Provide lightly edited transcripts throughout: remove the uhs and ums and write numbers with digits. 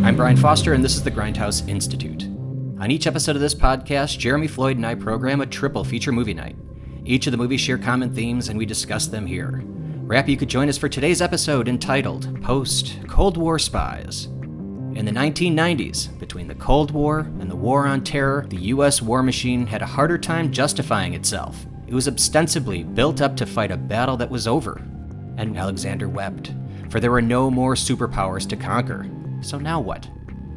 I'm Brian Foster, and this is the Grindhouse Institute. On each episode of this podcast, Jeremy Floyd and I program a triple feature movie night. Each of the movies share common themes, and we discuss them here. We're happy you could join us for today's episode entitled Post-Cold War Spies. In the 1990s, between the Cold War and the War on Terror, the U.S. war machine had a harder time justifying itself. It was ostensibly built up to fight a battle that was over. And Alexander wept, for there were no more superpowers to conquer. So now what?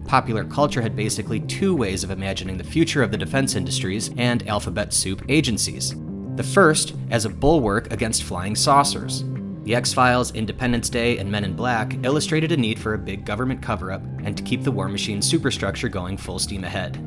Popular culture had basically two ways of imagining the future of the defense industries and alphabet soup agencies. The first as a bulwark against flying saucers. The X-Files, Independence Day, and Men in Black illustrated a need for a big government cover-up and to keep the war machine superstructure going full steam ahead.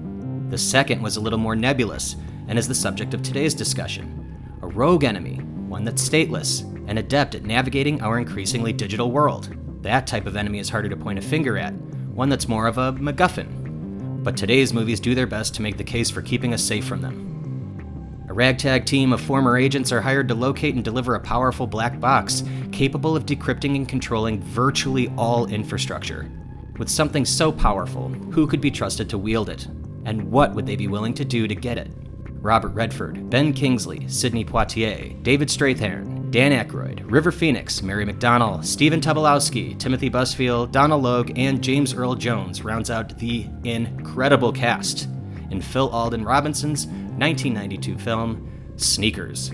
The second was a little more nebulous and is the subject of today's discussion. A rogue enemy, one that's stateless and adept at navigating our increasingly digital world. That type of enemy is harder to point a finger at, one that's more of a MacGuffin. But today's movies do their best to make the case for keeping us safe from them. A ragtag team of former agents are hired to locate and deliver a powerful black box capable of decrypting and controlling virtually all infrastructure. With something so powerful, who could be trusted to wield it? And what would they be willing to do to get it? Robert Redford, Ben Kingsley, Sidney Poitier, David Strathairn, Dan Aykroyd, River Phoenix, Mary McDonnell, Stephen Tobolowsky, Timothy Busfield, Donald Logue, and James Earl Jones rounds out the incredible cast in Phil Alden Robinson's 1992 film, Sneakers.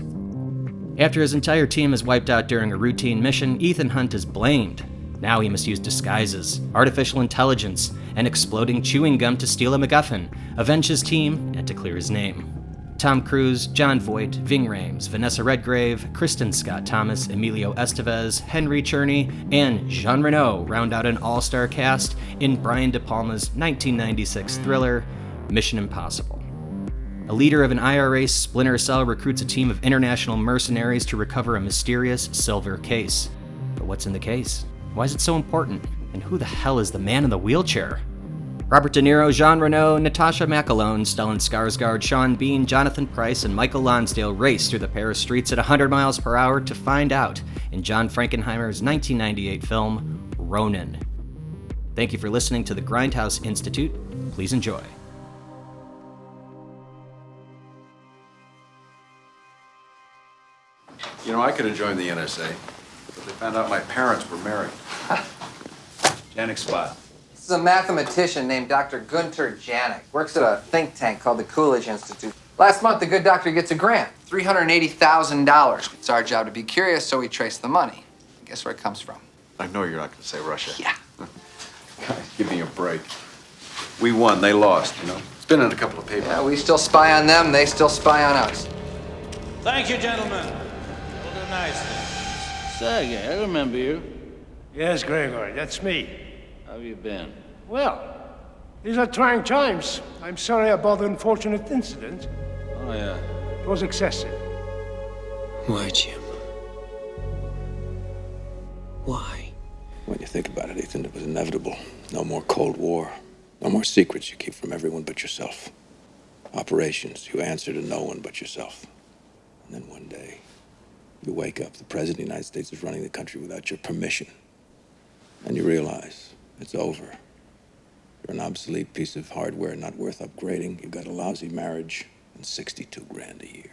After his entire team is wiped out during a routine mission, Ethan Hunt is blamed. Now he must use disguises, artificial intelligence, and exploding chewing gum to steal a MacGuffin, avenge his team, and to clear his name. Tom Cruise, Jon Voight, Ving Rhames, Vanessa Redgrave, Kristen Scott Thomas, Emilio Estevez, Henry Czerny, and Jean Reno round out an all-star cast in Brian De Palma's 1996 thriller, Mission Impossible. A leader of an IRA splinter cell recruits a team of international mercenaries to recover a mysterious silver case. But what's in the case? Why is it so important? And who the hell is the man in the wheelchair? Robert De Niro, Jean Reno, Natasha McElhone, Stellan Skarsgård, Sean Bean, Jonathan Pryce, and Michael Lonsdale race through the Paris streets at 100 miles per hour to find out in John Frankenheimer's 1998 film, Ronin. Thank you for listening to the Grindhouse Institute. Please enjoy. You know, I could have joined the NSA, but they found out my parents were married. Janik spot. This is a mathematician named Dr. Gunter Janik. Works at a think tank called the Coolidge Institute. Last month, the good doctor gets a grant, $380,000. It's our job to be curious, so we trace the money. Guess where it comes from? I know you're not going to say Russia. Yeah. Guys, give me a break. We won, they lost, you know. It's been in a couple of papers. Yeah, we still spy on them, they still spy on us. Thank you, gentlemen. We'll do nicely. Sergey, I remember you. Yes, Gregor, that's me. How have you been? Well, these are trying times. I'm sorry about the unfortunate incident. Oh, yeah. It was excessive. Why, Jim? Why? When you think about it, Ethan, it was inevitable. No more Cold War. No more secrets you keep from everyone but yourself. Operations you answer to no one but yourself. And then one day, you wake up, the President of the United States is running the country without your permission. And you realize it's over. You're an obsolete piece of hardware not worth upgrading. You've got a lousy marriage and $62,000 a year.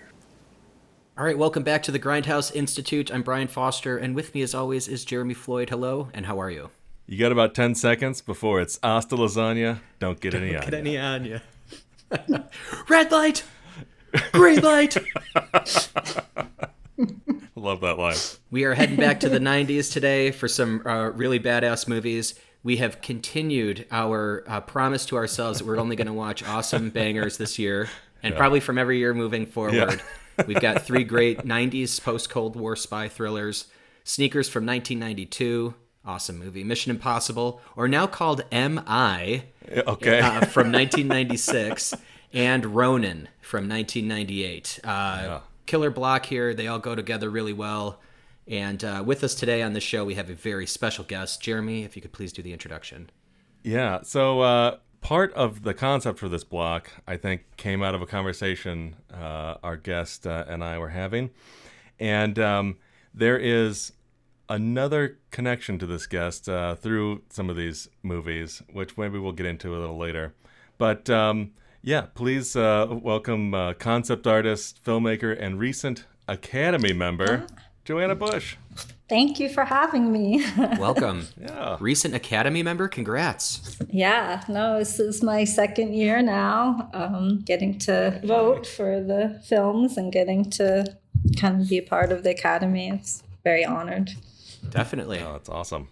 All right, welcome back to the Grindhouse Institute. I'm Brian Foster, and with me as always is Jeremy Floyd. Hello, and how are you? You got about 10 seconds before it's hasta lasagna. Don't get any on Get any on you. Red light! Green light! Love that line. We are heading back to the 90s today for some really badass movies. We have continued our promise to ourselves that we're only going to watch awesome bangers this year, and probably from every year moving forward. Yeah. We've got three great 90s post-Cold War spy thrillers. Sneakers from 1992, awesome movie. Mission Impossible, or now called M.I., from 1996, and Ronin from 1998. Killer block here. They all go together really well. And with us today on the show, we have a very special guest. Jeremy, if you could please do the introduction. Yeah, so part of the concept for this block, I think, came out of a conversation our guest and I were having. And there is another connection to this guest through some of these movies, which maybe we'll get into a little later. But please welcome concept artist, filmmaker, and recent Academy member, Joanna Bush. Thank you for having me. Welcome. Yeah. Recent Academy member, congrats. Yeah, no, this is my second year now, getting to vote for the films and getting to kind of be a part of the Academy. It's very honored. Definitely. Oh, that's awesome.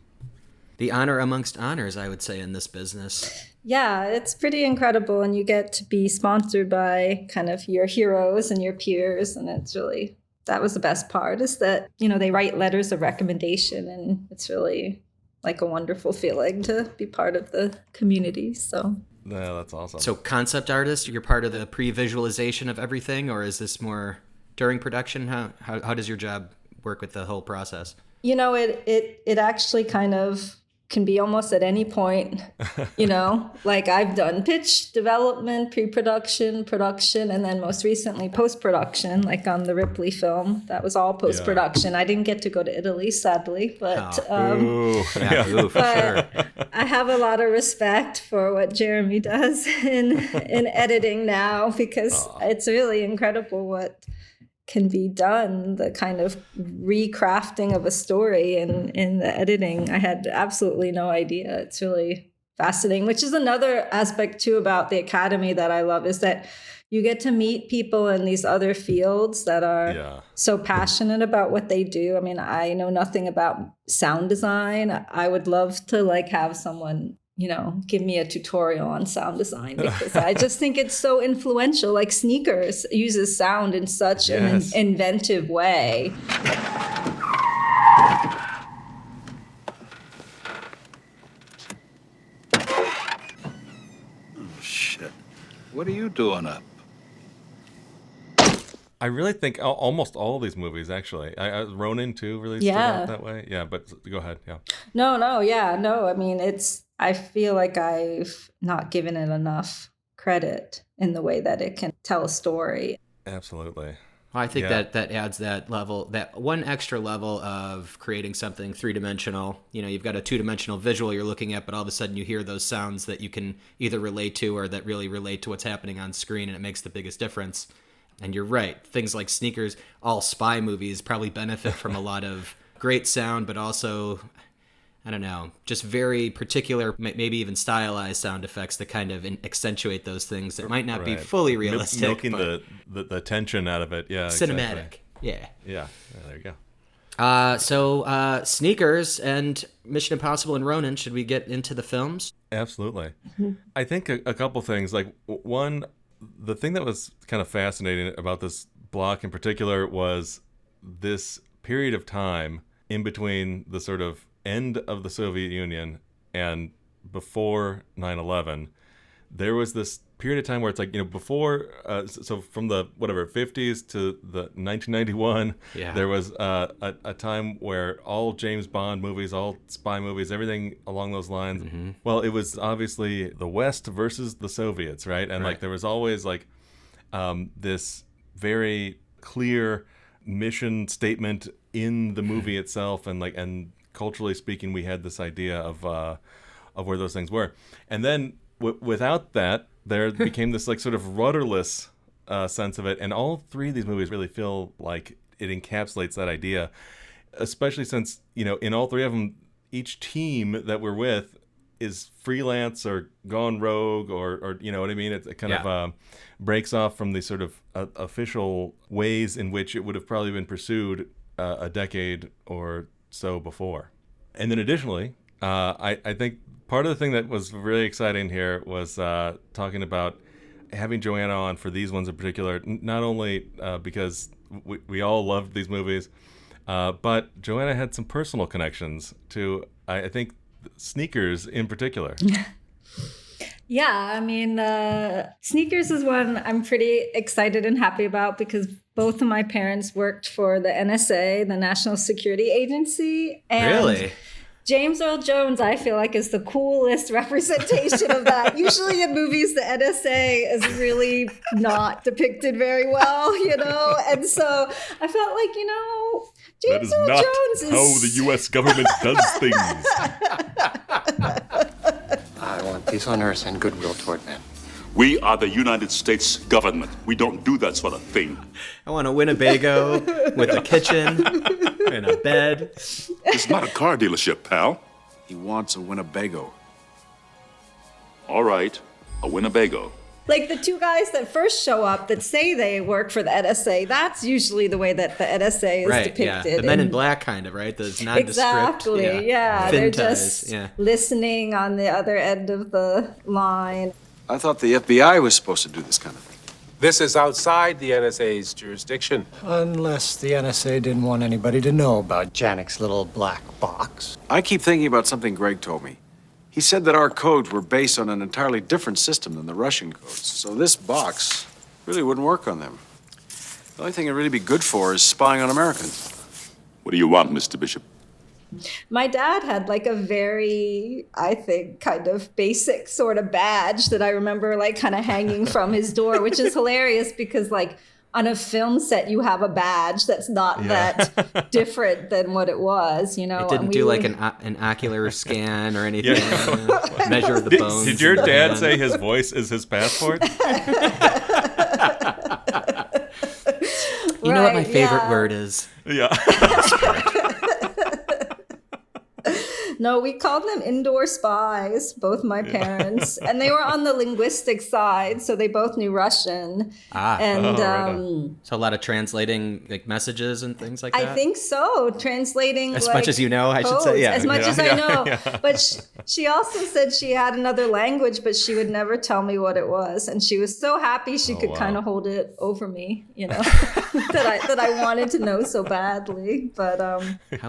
The honor amongst honors, I would say, in this business. Yeah, it's pretty incredible, and you get to be sponsored by kind of your heroes and your peers, and it's really... That was the best part, is that, they write letters of recommendation, and it's really like a wonderful feeling to be part of the community. So yeah, that's awesome. So concept artist, you're part of the pre-visualization of everything, or is this more during production? How does your job work with the whole process? It actually kind of can be almost at any point, like I've done pitch, development, pre-production, production, and then most recently post-production, like on the Ripley film. That was all post-production. Yeah. I didn't get to go to Italy, sadly, but, for sure. I have a lot of respect for what Jeremy does in editing now, because it's really incredible what can be done, the kind of recrafting of a story in the editing. I had absolutely no idea. It's really fascinating, which is another aspect too about the Academy that I love, is that you get to meet people in these other fields that are so passionate about what they do. I mean, I know nothing about sound design. I would love to have someone give me a tutorial on sound design, because I just think it's so influential. Like Sneakers uses sound in such an inventive way. Oh, shit. What are you doing up? I really think almost all of these movies, actually. Ronin, too, really stood out that way. Yeah, but go ahead. Yeah. No. I mean, I feel like I've not given it enough credit in the way that it can tell a story. Absolutely. Well, I think that adds that level, that one extra level of creating something three-dimensional. You've got a two-dimensional visual you're looking at, but all of a sudden you hear those sounds that you can either relate to or that really relate to what's happening on screen, and it makes the biggest difference. And you're right. Things like Sneakers, all spy movies probably benefit from a lot of great sound, but also, I don't know, just very particular, maybe even stylized sound effects that kind of accentuate those things that might not be fully realistic. Milking the tension out of it. Yeah. Cinematic. Exactly. Yeah. There you go. So Sneakers and Mission Impossible and Ronin, should we get into the films? Absolutely. I think a couple things. Like, one, the thing that was kind of fascinating about this block in particular was this period of time in between the sort of end of the Soviet Union and before 9/11. There was this period of time where it's like, before, so from the 50s to the 1991, there was a time where all James Bond movies, all spy movies, everything along those lines, well, it was obviously the West versus the Soviets, right? And there was always this very clear mission statement in the movie itself, and culturally speaking, we had this idea of where those things were. And then without that, there became this sort of rudderless sense of it. And all three of these movies really feel like it encapsulates that idea, especially since, in all three of them, each team that we're with is freelance or gone rogue or you know what I mean? It kind of breaks off from the sort of official ways in which it would have probably been pursued a decade or so before. And then additionally, I think part of the thing that was really exciting here was talking about having Joanna on for these ones in particular, not only because we all loved these movies, but Joanna had some personal connections to, I think, Sneakers in particular. Yeah, I mean, Sneakers is one I'm pretty excited and happy about, because both of my parents worked for the NSA, the National Security Agency. And really? James Earl Jones, I feel like, is the coolest representation of that. Usually in movies, the NSA is really not depicted very well, And so I felt like, That is not how the U.S. government does things. I want peace on earth and goodwill toward men. We are the United States government. We don't do that sort of thing. I want a Winnebago with a kitchen and a bed. It's not a car dealership, pal. He wants a Winnebago. All right, a Winnebago. Like the two guys that first show up that say they work for the NSA, that's usually the way that the NSA is depicted. Yeah. The Men in Black kind of, right? Those nondescript. Exactly, yeah. Thin They're ties, just listening on the other end of the line. I thought the FBI was supposed to do this kind of thing. This is outside the NSA's jurisdiction. Unless the NSA didn't want anybody to know about Janek's little black box. I keep thinking about something Greg told me. He said that our codes were based on an entirely different system than the Russian codes. So this box really wouldn't work on them. The only thing it'd really be good for is spying on Americans. What do you want, Mr. Bishop? My dad had like a very, I think, kind of basic sort of badge that I remember like kind of hanging from his door, which is hilarious because like on a film set, you have a badge that's not that different than what it was, you know. It didn't do like an ocular scan or anything. Measure the bones. Did your dad say his voice is his passport? You know what my favorite word is? Yeah. No, we called them indoor spies, both my parents. And they were on the linguistic side, so they both knew Russian. And so a lot of translating like messages and things like that? I think so. Translating as much as you know, I should say. Yeah. As much as I know. Yeah. But she also said she had another language, but she would never tell me what it was. And she was so happy she could kind of hold it over me, you know, that I wanted to know so badly. But how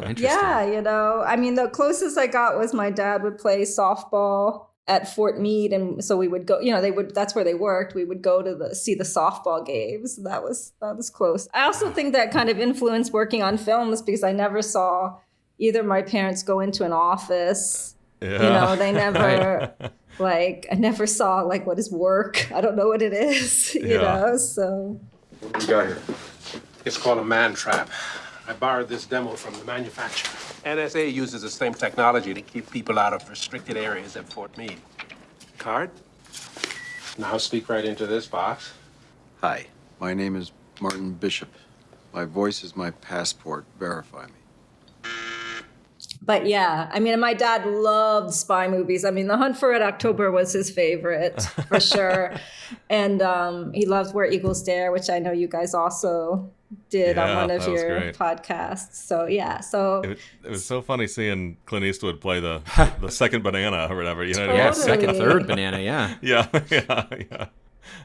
interesting. Yeah, you know, I mean, the closest I got was my dad would play softball at Fort Meade, and so we would go, you know, that's where they worked. We would go to see the softball games. That was close. I also think that kind of influenced working on films because I never saw either my parents go into an office. Yeah. You know, they never like, I never saw like what is work. I don't know what it is, you know, so. What do we got here? It's called a man trap. I borrowed this demo from the manufacturer. NSA uses the same technology to keep people out of restricted areas at Fort Meade. Card? Now speak right into this box. Hi, my name is Martin Bishop. My voice is my passport. Verify me. But yeah, I mean, my dad loved spy movies. I mean, The Hunt for Red October was his favorite, for sure. And he loved Where Eagles Dare, which I know you guys also did on one of your podcasts. So yeah, so it was so funny seeing Clint Eastwood play the second banana or whatever. You know, yeah, second, third banana. Yeah,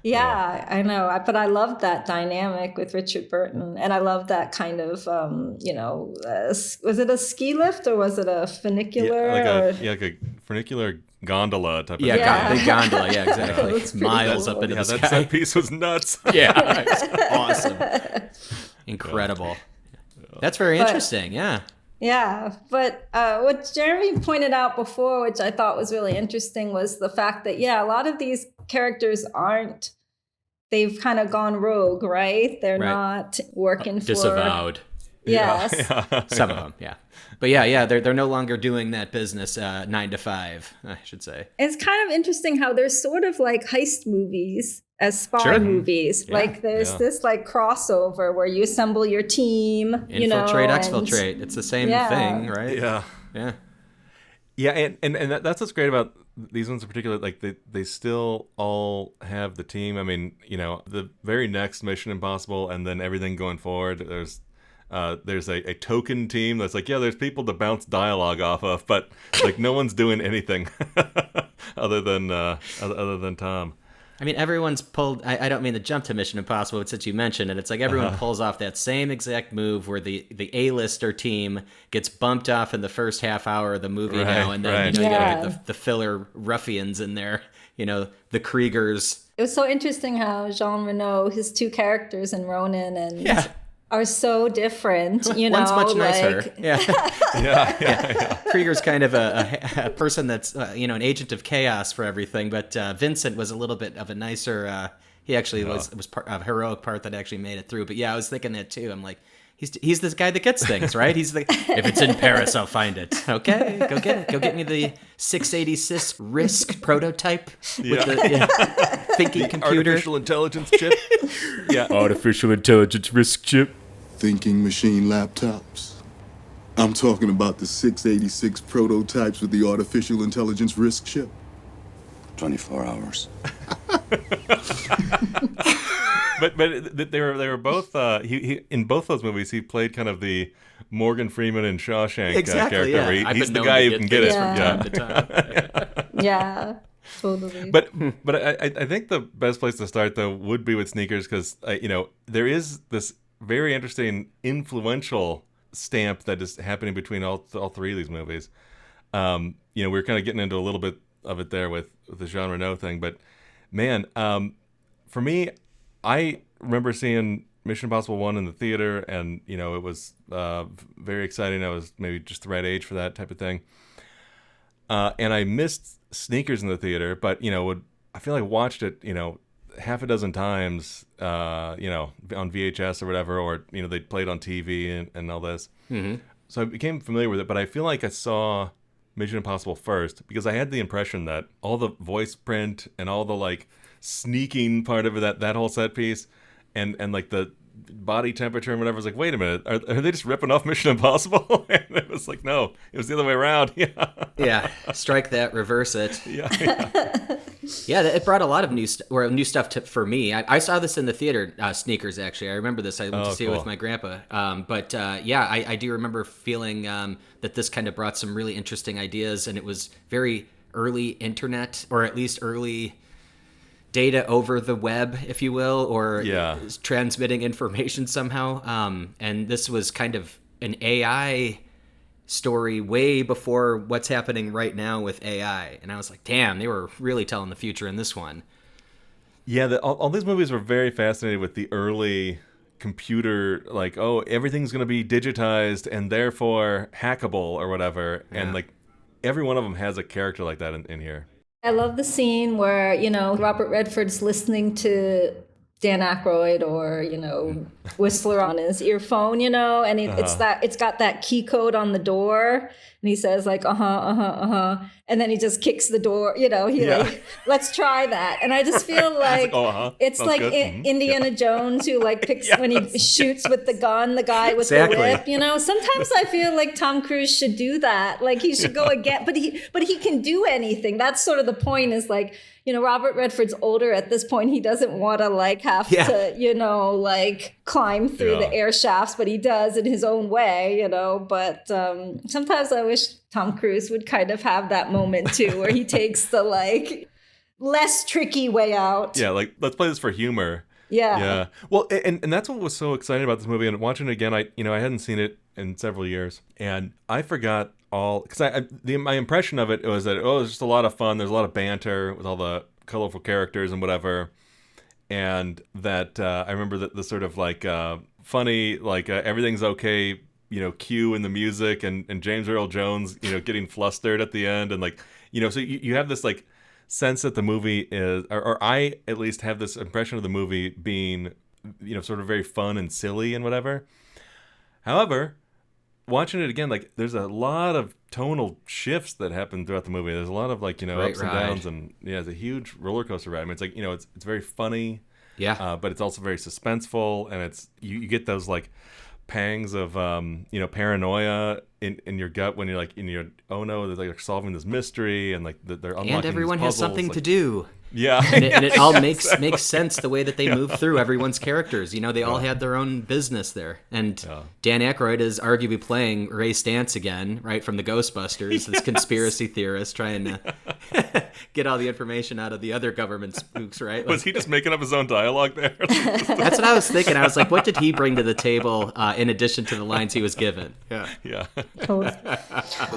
yeah, I know. But I loved that dynamic with Richard Burton, and I loved that kind of, you know, was it a ski lift or was it a funicular? Like a funicular gondola type of thing. Big gondola. Yeah, exactly. It's miles up into the sky. That piece was nuts. Yeah, it's awesome. Incredible. That's very interesting. Yeah. Yeah, but what Jeremy pointed out before, which I thought was really interesting, was the fact that, a lot of these characters they've kind of gone rogue, right? They're not working for... Disavowed. Yes. Some of them, yeah. But they're no longer doing that business 9 to 5, I should say. It's kind of interesting how there's sort of like heist movies as spy movies. Yeah. Like there's this like crossover where you assemble your team, infiltrate, exfiltrate. It's the same thing, right? Yeah. Yeah. Yeah, and that's what's great about these ones in particular. Like they still all have the team. I mean, the very next Mission Impossible and then everything going forward, there's a token team that's like, there's people to bounce dialogue off of, but like no one's doing anything other than Tom. I mean, everyone's pulled. I don't mean to jump to Mission Impossible, but since you mentioned it, it's like everyone pulls off that same exact move where the A-lister team gets bumped off in the first half hour of the movie now, and then you gotta get the filler ruffians in there. The Kriegers. It was so interesting how Jean Reno, his two characters in Ronin and are so different. One's much nicer. Krieger's kind of a person that's an agent of chaos for everything, but Vincent was a little bit of a nicer. He actually was part of a heroic part that actually made it through. But I was thinking that too. I'm like, He's this guy that gets things, right? He's the if it's in Paris, I'll find it. Okay, go get it. Go get me the 686 RISC prototype with the thinking computer. Artificial intelligence chip. Yeah. Artificial intelligence RISC chip. Thinking machine laptops. I'm talking about the 686 prototypes with the artificial intelligence RISC chip. 24 hours. But they were both he in both those movies he played kind of the Morgan Freeman and Shawshank character. Yeah. Where he's the guy who can get it from time to time. Yeah, totally. But I think the best place to start though would be with Sneakers because there is this very interesting influential stamp that is happening between all three of these movies. We're kind of getting into a little bit of it there with the Jean Reno thing, but man, for me, I remember seeing Mission Impossible 1 in the theater, and it was very exciting. I was maybe just the right age for that type of thing, and I missed Sneakers in the theater, but I feel like watched it half a dozen times, on VHS or whatever, or they played on TV and all this. Mm-hmm. So I became familiar with it, but I feel like I saw Mission Impossible first because I had the impression that all the voice print and all the like sneaking part of it, that whole set piece, and like the body temperature and whatever, was like, wait a minute, are they just ripping off Mission Impossible? And it was like, no, it was the other way around. Yeah, strike that, reverse it. Yeah, it brought a lot of new stuff for me. I saw this in the theater, Sneakers, actually. I remember this. I went to see it with my grandpa. I do remember feeling that this kind of brought some really interesting ideas, and it was very early internet, or at least early data over the web, if you will, or transmitting information somehow. And this was kind of an AI story way before what's happening right now with AI. And I was like, damn, they were really telling the future in this one. Yeah, all these movies were very fascinated with the early computer, like, oh, everything's going to be digitized and therefore hackable or whatever. Yeah. And like every one of them has a character like that in here. I love the scene where, Robert Redford's listening to Dan Aykroyd or, Whistler on his earphone, and it's got that key code on the door, and he says like, and then he just kicks the door, like, let's try that. And I just feel like it's like Indiana Jones who like picks when he shoots with the gun, the guy with the whip, sometimes I feel like Tom Cruise should do that. Like he should go again, but he can do anything. That's sort of the point, is like, Robert Redford's older at this point. He doesn't want to like have to, like climb through the air shafts, but he does in his own way, but sometimes I wish Tom Cruise would kind of have that moment too, where he takes the like less tricky way out. Yeah, like let's play this for humor. Yeah. Well, and that's what was so exciting about this movie. And watching it again, I hadn't seen it in several years, and I forgot all, because my impression of it was that it was just a lot of fun. There's a lot of banter with all the colorful characters and whatever, and that I remember the sort of like funny, like everything's okay, cue in the music, and James Earl Jones, getting flustered at the end, and like, so you have this like sense that the movie is, or I at least have this impression of the movie being, sort of very fun and silly and whatever. However, watching it again, like there's a lot of tonal shifts that happen throughout the movie. There's a lot of like, ups and downs, and it's a huge roller coaster ride. I mean, it's like, it's very funny. Yeah. But it's also very suspenseful, and it's you get those like pangs of paranoia in your gut when you're like oh no, they're like solving this mystery, and like they're unlocking and everyone these puzzles, has something like, to do. Yeah. And it all makes sense the way that they move through everyone's characters. They all had their own business there. And Dan Aykroyd is arguably playing Ray Stantz again, right, from the Ghostbusters, this conspiracy theorist trying to get all the information out of the other government spooks, right? Was he just making up his own dialogue there? That's what I was thinking. I was like, what did he bring to the table in addition to the lines he was given? Yeah. But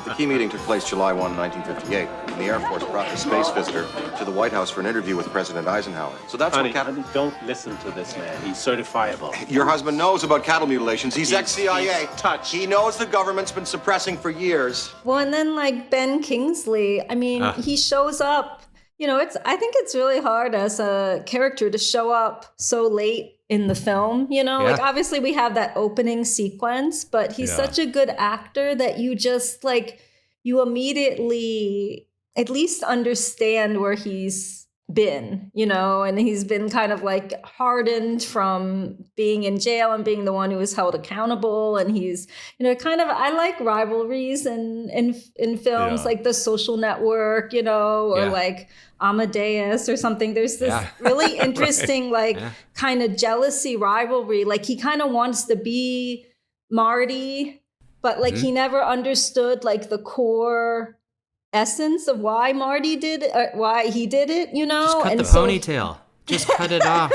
the key meeting took place July 1, 1958, when the Air Force brought the space visitor to the White House for an interview with President Eisenhower. So that's Honey, what Captain... don't listen to this man. He's certifiable. Your husband knows about cattle mutilations. He's ex-CIA. Touch. He knows the government's been suppressing for years. Well, and then like Ben Kingsley, I mean, he shows up, I think it's really hard as a character to show up so late in the film, like obviously we have that opening sequence, but he's such a good actor that you just you immediately at least understand where he's been, and he's been kind of hardened from being in jail and being the one who was held accountable. And he's, I like rivalries in films like The Social Network, or Amadeus or something. There's this really interesting, kind of jealousy rivalry. He kind of wants to be Marty, but he never understood the core essence of why Marty did it, why he did it, Just cut the ponytail. Just cut it off.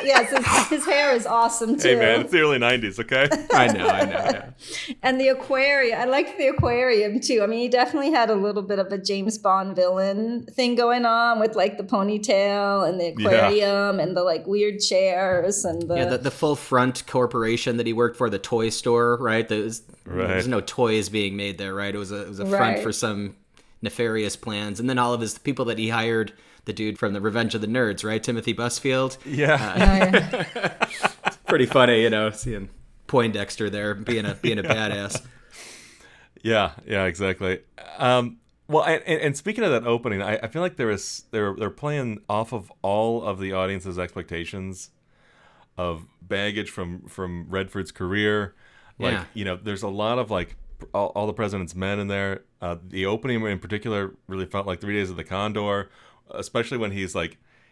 Yes, his hair is awesome too. Hey man, it's the early 90s, okay? I know. Yeah. And the aquarium, I liked the aquarium too. I mean, he definitely had a little bit of a James Bond villain thing going on with the ponytail and the aquarium and the weird chairs and the full front corporation that he worked for, the toy store, right? There's no toys being made there, right? It was a front for some nefarious plans, and then all of his people that he hired. The dude from the Revenge of the Nerds, right? Timothy Busfield. Yeah. It's pretty funny, seeing Poindexter there being a badass. Yeah, exactly. Well, and speaking of that opening, I feel like they're playing off of all of the audience's expectations of baggage from Redford's career. There's a lot of all the President's Men in there. The opening in particular really felt like 3 Days of the Condor. Especially when he's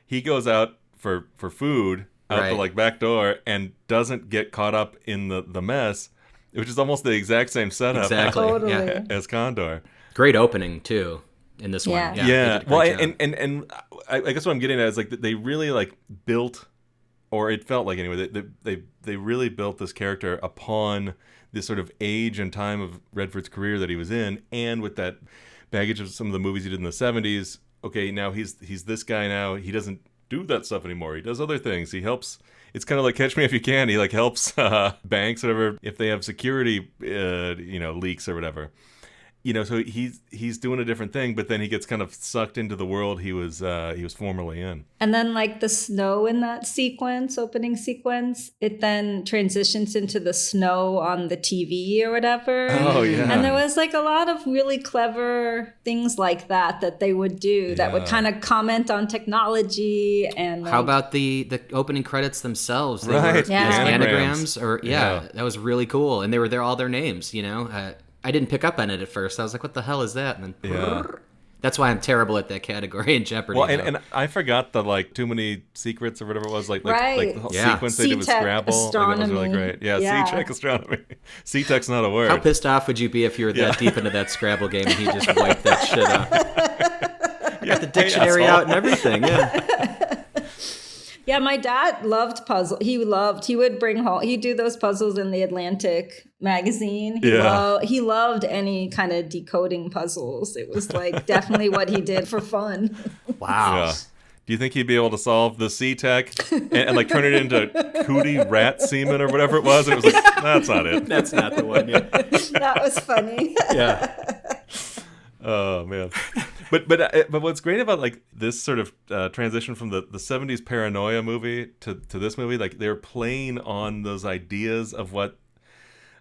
he goes out for food out the back door and doesn't get caught up in the mess, which is almost the exact same setup as Condor. Great opening too in this one. Yeah. Well, and I guess what I'm getting at is they really built, or it felt like anyway, they really built this character upon this sort of age and time of Redford's career that he was in, and with that baggage of some of the movies he did in the 70s. Okay, now he's this guy now. He doesn't do that stuff anymore. He does other things. He helps. It's kind of like Catch Me If You Can. He helps banks or whatever if they have security leaks or whatever. So he's doing a different thing, but then he gets kind of sucked into the world he was formerly in. And then the snow in that opening sequence, it then transitions into the snow on the TV or whatever. Oh yeah. And there was a lot of really clever things like that they would do that would kind of comment on technology and. How about the opening credits themselves? They were anagrams or that was really cool, and they were there all their names. I didn't pick up on it at first. I was like, what the hell is that? And then, that's why I'm terrible at that category in Jeopardy. Well, and I forgot the Too Many Secrets or whatever it was. The whole sequence they did with Scrabble. That was really great. Yeah. C-Tech Astronomy. C-Tech's not a word. How pissed off would you be if you were that deep into that Scrabble game and he just wiped that shit off? You got the dictionary out and everything, Yeah, my dad loved puzzles. He would bring home, he'd do those puzzles in the Atlantic magazine. He loved any kind of decoding puzzles. It was definitely what he did for fun. Wow. Yeah. Do you think he'd be able to solve the C-Tech and turn it into cootie rat semen or whatever it was? And it was that's not it. That's not the one. Yeah. That was funny. Yeah. Oh man. But what's great about this sort of transition from the 70s paranoia movie to this movie, they're playing on those ideas of what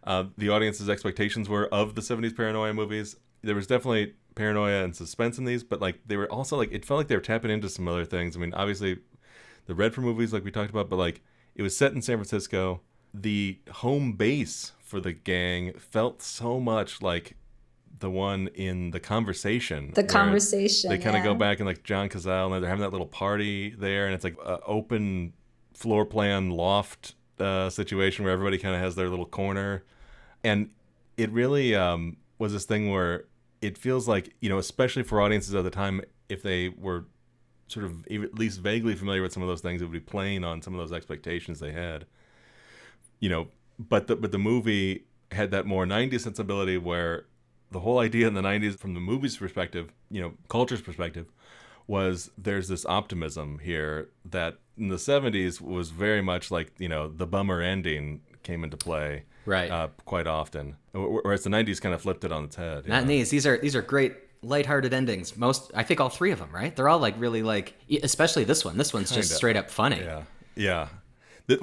the audience's expectations were of the 70s paranoia movies. There was definitely paranoia and suspense in these, but they were also it felt like they were tapping into some other things. I mean, obviously the Redford movies we talked about, but it was set in San Francisco. The home base for the gang felt so much like the one in The Conversation. The Conversation. They kind of go back in John Cazale, and they're having that little party there, and it's an open floor plan loft situation where everybody kind of has their little corner. And it really was this thing where it feels especially for audiences at the time, if they were sort of at least vaguely familiar with some of those things, it would be playing on some of those expectations they had. But the movie had that more 90s sensibility where the whole idea in the 90s from the movie's perspective, culture's perspective, was there's this optimism here that in the 70s was very much the bummer ending came into play quite often. Whereas the 90s kind of flipped it on its head. Not in these. These are great lighthearted endings. I think all three of them, right? They're all like really like, especially this one. This one's just straight up funny. Yeah. This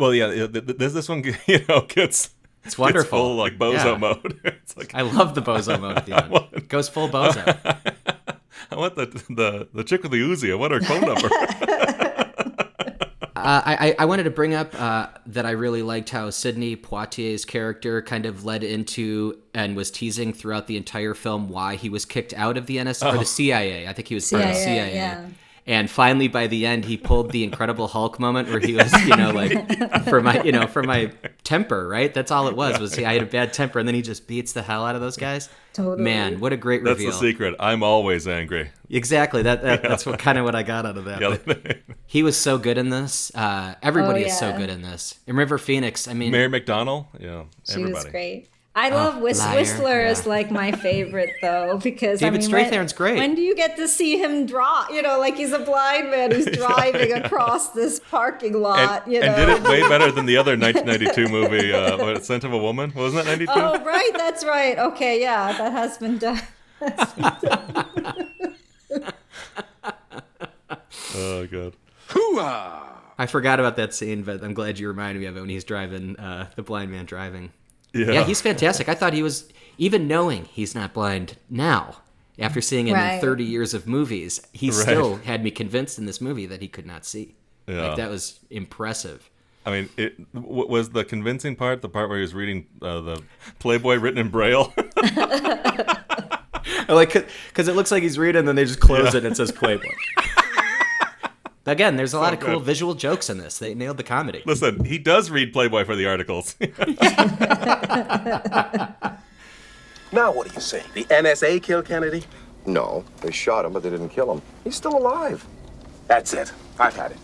one, gets... It's wonderful. It's full like bozo mode. It's like, I love the bozo mode at the end. It goes full bozo. I want the chick with the Uzi. I want her phone number. I wanted to bring up that I really liked how Sidney Poitier's character kind of led into and was teasing throughout the entire film why he was kicked out of the NSA or the CIA. I think he was part of the CIA. Yeah. And finally, by the end, he pulled the Incredible Hulk moment where he was, like, for my temper, right? That's all it was I had a bad temper, and then he just beats the hell out of those guys. Totally. Man, what a great reveal. That's the secret. I'm always angry. Exactly. That's what I got out of that. Yeah. He was so good in this. Everybody is so good in this. And River Phoenix, I mean... Mary McDonnell? Yeah, she was great. I love Whistler is like my favorite though because David Strathairn's great. When do you get to see him draw? Like he's a blind man who's driving across this parking lot. And did it way better than the other 1992 movie, Scent of a Woman. Wasn't that 92? Oh right, that's right. Okay, yeah, that has been done. Oh god. Hoo-ah! I forgot about that scene, but I'm glad you reminded me of it when he's driving the blind man driving. Yeah, he's fantastic. I thought he was, even knowing he's not blind now, after seeing him in 30 years of movies, he still had me convinced in this movie that he could not see. Yeah. Like, that was impressive. I mean, was the convincing part the part where he was reading the Playboy written in Braille? Because it looks like he's reading, and then they just close it and it says Playboy. Again, there's a lot of cool visual jokes in this. They nailed the comedy. Listen, he does read Playboy for the articles. Now what do you say? The NSA killed Kennedy? No, they shot him, but they didn't kill him. He's still alive. That's it. I've had it.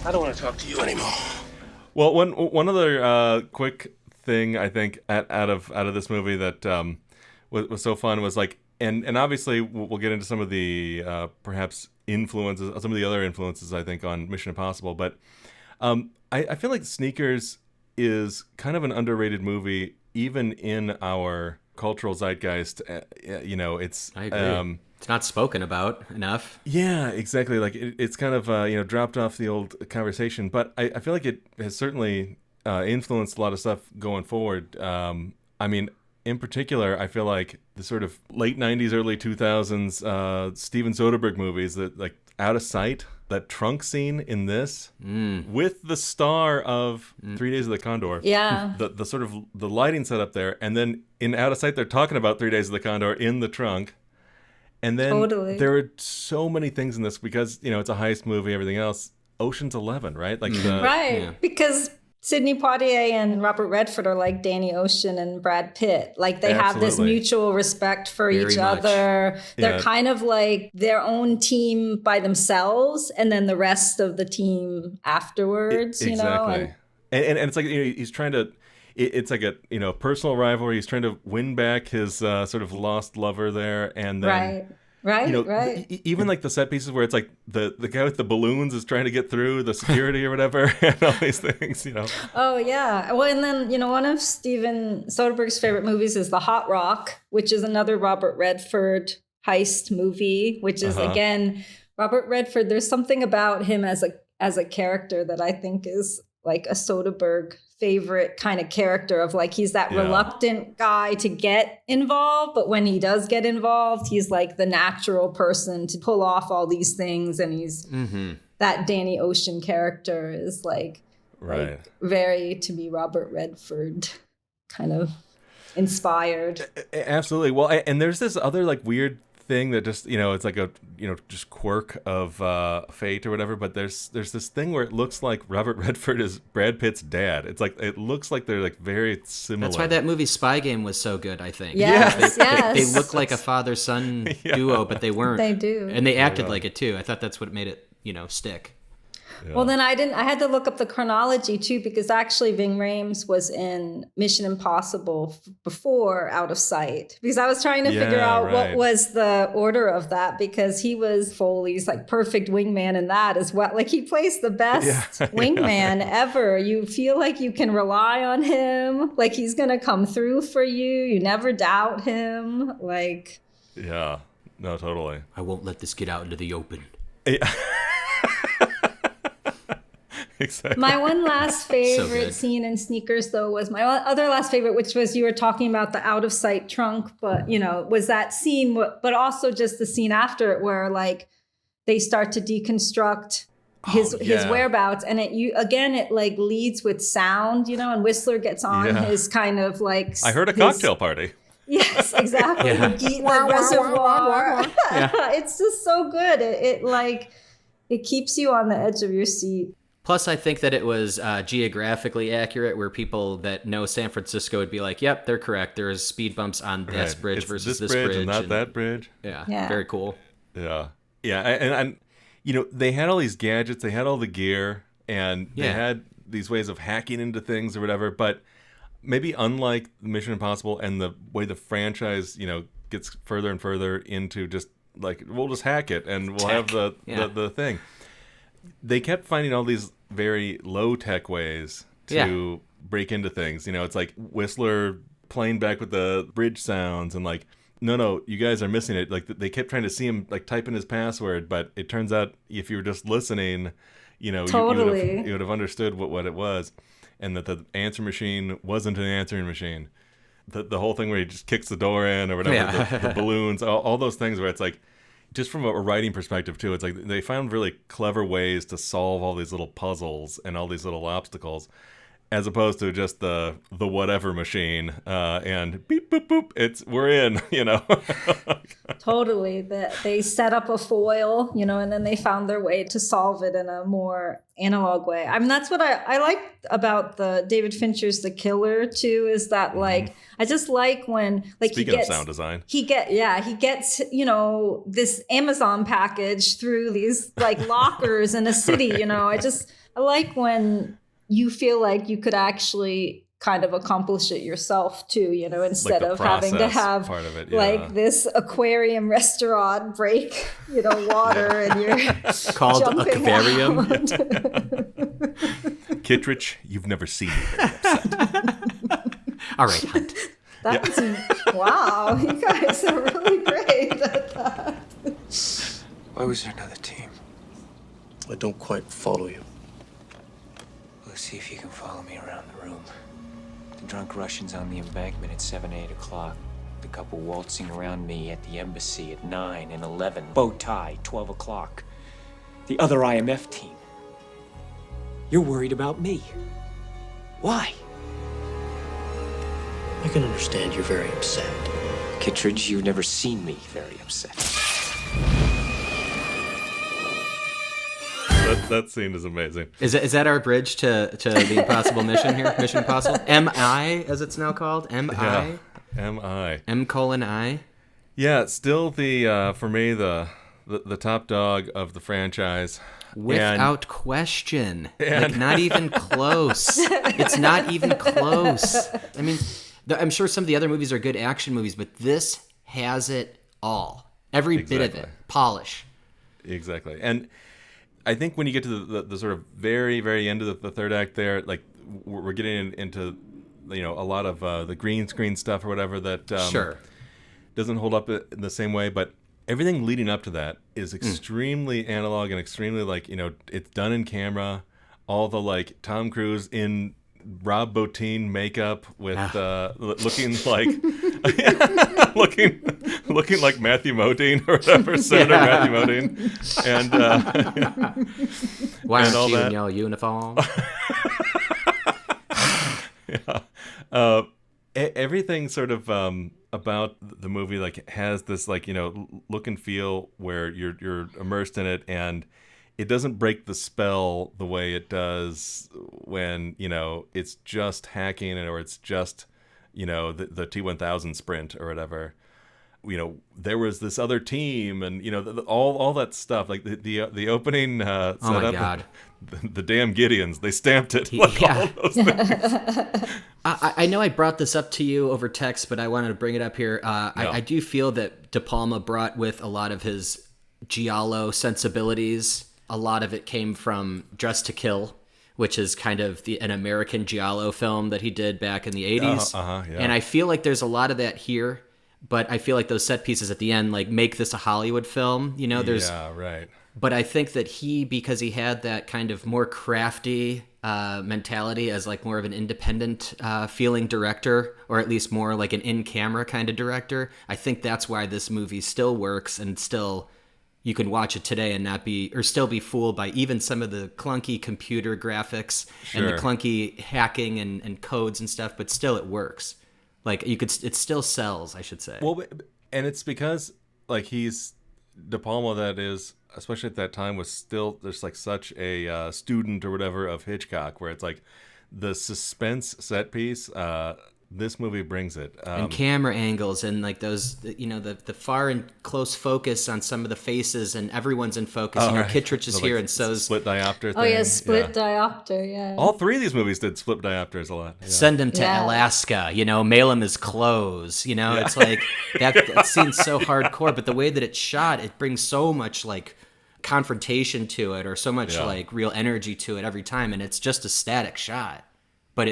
I don't want to talk to you anymore. Well, one other quick thing I think out of this movie that was so fun was like, and obviously we'll get into some of the perhaps influences, some of the other influences I think on Mission Impossible, but I feel like Sneakers is kind of an underrated movie even in our cultural zeitgeist. It's I agree. It's not spoken about enough. Yeah, exactly. Like it's kind of dropped off the old conversation, but I feel like it has certainly influenced a lot of stuff going forward. I mean, in particular, I feel like the sort of late 90s, early 2000s Steven Soderbergh movies that like Out of Sight, that trunk scene in this with the star of 3 Days of the Condor. Yeah. The sort of the lighting set up there. And then in Out of Sight, they're talking about 3 Days of the Condor in the trunk. And then there are so many things in this because, it's a heist movie, everything else. Ocean's 11, right? Like because Sidney Poitier and Robert Redford are like Danny Ocean and Brad Pitt. Like they have this mutual respect for each other. They're kind of like their own team by themselves, and then the rest of the team afterwards. Exactly. And it's like he's trying to. It's like a personal rivalry. He's trying to win back his sort of lost lover there, and then. Right. Even like the set pieces where it's like the guy with the balloons is trying to get through the security or whatever, and all these things, Oh yeah. Well, and then one of Steven Soderbergh's favorite movies is The Hot Rock, which is another Robert Redford heist movie, which is again Robert Redford. There's something about him as a character that I think is like a Soderbergh favorite kind of character of like he's that reluctant guy to get involved, but when he does get involved, he's like the natural person to pull off all these things, and he's that Danny Ocean character is like very, to me, Robert Redford kind of inspired. Absolutely. Well, and there's this other like weird thing that just it's like a just quirk of fate or whatever, but there's this thing where it looks like Robert Redford is Brad Pitt's dad. It's like it looks like they're like very similar. That's why that movie Spy Game was so good, I think. Yes. They look like a father-son duo, but they weren't. They do, and they acted like it too. I thought that's what made it stick. Yeah. Well, then I had to look up the chronology too, because actually Ving Rhames was in Mission Impossible before Out of Sight, because I was trying to figure out what was the order of that, because he was Foley's like perfect wingman in that as well. Like he plays the best wingman ever. You feel like you can rely on him. Like he's going to come through for you. You never doubt him. Like, Yeah. No, totally. I won't let this get out into the open. Exactly. My one last favorite scene in Sneakers, though, was my other last favorite, which was, you were talking about the out of sight trunk, but, was that scene, but also just the scene after it where, like, they start to deconstruct his whereabouts, and it like leads with sound, and Whistler gets on his kind of like. I heard a cocktail party. Yes, exactly. The reservoir. It's just so good. It keeps you on the edge of your seat. Plus, I think that it was geographically accurate, where people that know San Francisco would be like, "Yep, they're correct. There's speed bumps on this bridge versus this bridge, and not that bridge." Yeah, very cool. Yeah, and they had all these gadgets, they had all the gear, and they had these ways of hacking into things or whatever. But maybe unlike Mission Impossible and the way the franchise, gets further and further into just like, we'll just hack it and we'll have the thing. They kept finding all these very low-tech ways to break into things. It's like Whistler playing back with the bridge sounds and like, no, you guys are missing it. Like, they kept trying to see him like type in his password, but it turns out if you were just listening, you would have understood what it was, and that the answer machine wasn't an answering machine. The whole thing where he just kicks the door in or whatever, the balloons, all those things where it's like, just from a writing perspective too, it's like they found really clever ways to solve all these little puzzles and all these little obstacles, as opposed to just the whatever machine and beep boop boop. We're in, Totally. They set up a foil, and then they found their way to solve it in a more analog way. I mean, that's what I like about the David Fincher's The Killer too, is that like, I just like when, like, speaking of sound design, he gets, this Amazon package through these like lockers in a city, I like when you feel like you could actually kind of accomplish it yourself too, instead of having to have part of it, like this aquarium restaurant break, water and you're called aquarium. Kittredge, you've never seen me very upset. All right, Hunt. Wow, you guys are really great at that. Why was there another team? I don't quite follow you. Let's see if you can follow me around the room. The drunk Russians on the embankment at 7, 8 o'clock. The couple waltzing around me at the embassy at 9 and 11. Bow tie, 12 o'clock. The other IMF team. You're worried about me. Why? I can understand you're very upset. Kittredge, you've never seen me very upset. That scene is amazing. Is that our bridge to the Impossible mission here? Mission Impossible? M.I., as it's now called? M.I.? Yeah. M.I. M:I? Yeah, still for me, the top dog of the franchise. Without question. Like, not even close. It's not even close. I mean, I'm sure some of the other movies are good action movies, but this has it all. Every bit of it. Polish. Exactly. And I think when you get to the sort of very, very end of the third act there, like, we're getting into, a lot of the green screen stuff or whatever that doesn't hold up in the same way, but everything leading up to that is extremely analog and extremely, like, it's done in camera. All the, like, Tom Cruise in Rob Bottin makeup with looking like looking like Matthew Modine or whatever, Senator Matthew Modine, and why aren't you in your uniform? Everything sort of about the movie like has this, like, look and feel where you're immersed in it, and it doesn't break the spell the way it does when, it's just hacking or it's just, the T-1000 sprint or whatever. There was this other team and, all that stuff, like the opening setup. Oh my God. The damn Gideons, they stamped it. Like, all those things. I know I brought this up to you over text, but I wanted to bring it up here. I do feel that De Palma brought with a lot of his giallo sensibilities. A lot of it came from Dress to Kill, which is kind of an American giallo film that he did back in the 80s. Yeah. And I feel like there's a lot of that here, but I feel like those set pieces at the end like make this a Hollywood film. You know, there's right. But I think that because he had that kind of more crafty mentality as like more of an independent feeling director, or at least more like an in-camera kind of director, I think that's why this movie still works, and still you can watch it today and still be fooled by even some of the clunky computer graphics and the clunky hacking and codes and stuff, but still it works. Like it still sells, I should say. Well, and it's because like De Palma, that is, especially at that time, was still there's like such a student or whatever of Hitchcock, where it's like the suspense set piece. This movie brings it, and camera angles and like those, the far and close focus on some of the faces, and everyone's in focus. Right. Kittredge is here, and so's split diopter thing. Oh yeah, split diopter. Yeah. All three of these movies did split diopters a lot. Yeah. Send him to Alaska. Mail him his clothes. It's like that scene's so hardcore, but the way that it's shot, it brings so much like confrontation to it, or so much like real energy to it every time, and it's just a static shot, but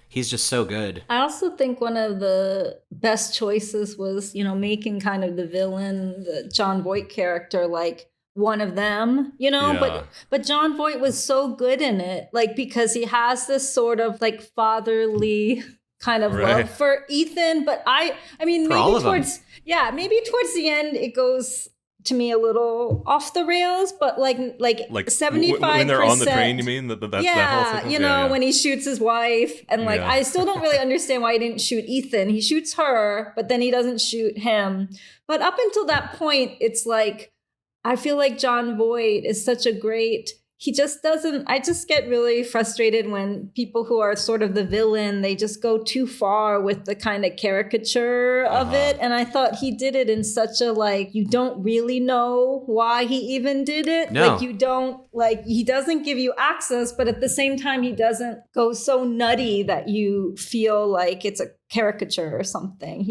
he's just so good. I also think one of the best choices was, making kind of the villain, the Jon Voight character, like one of them, but Jon Voight was so good in it, like, because he has this sort of like fatherly kind of love for Ethan, but I mean, maybe towards the end it goes to me a little off the rails, but like 75% when they're on the train, you mean? That's that whole sequence? When he shoots his wife, and like I still don't really understand why he didn't shoot Ethan. He shoots her, but then he doesn't shoot him. But up until that point, it's like I feel like Jon Voight is such a great. He just doesn't. I just get really frustrated when people who are sort of the villain, they just go too far with the kind of caricature of it. And I thought he did it in such a like, you don't really know why he even did it. No. Like you don't like, he doesn't give you access, but at the same time, he doesn't go so nutty that you feel like it's a caricature or something.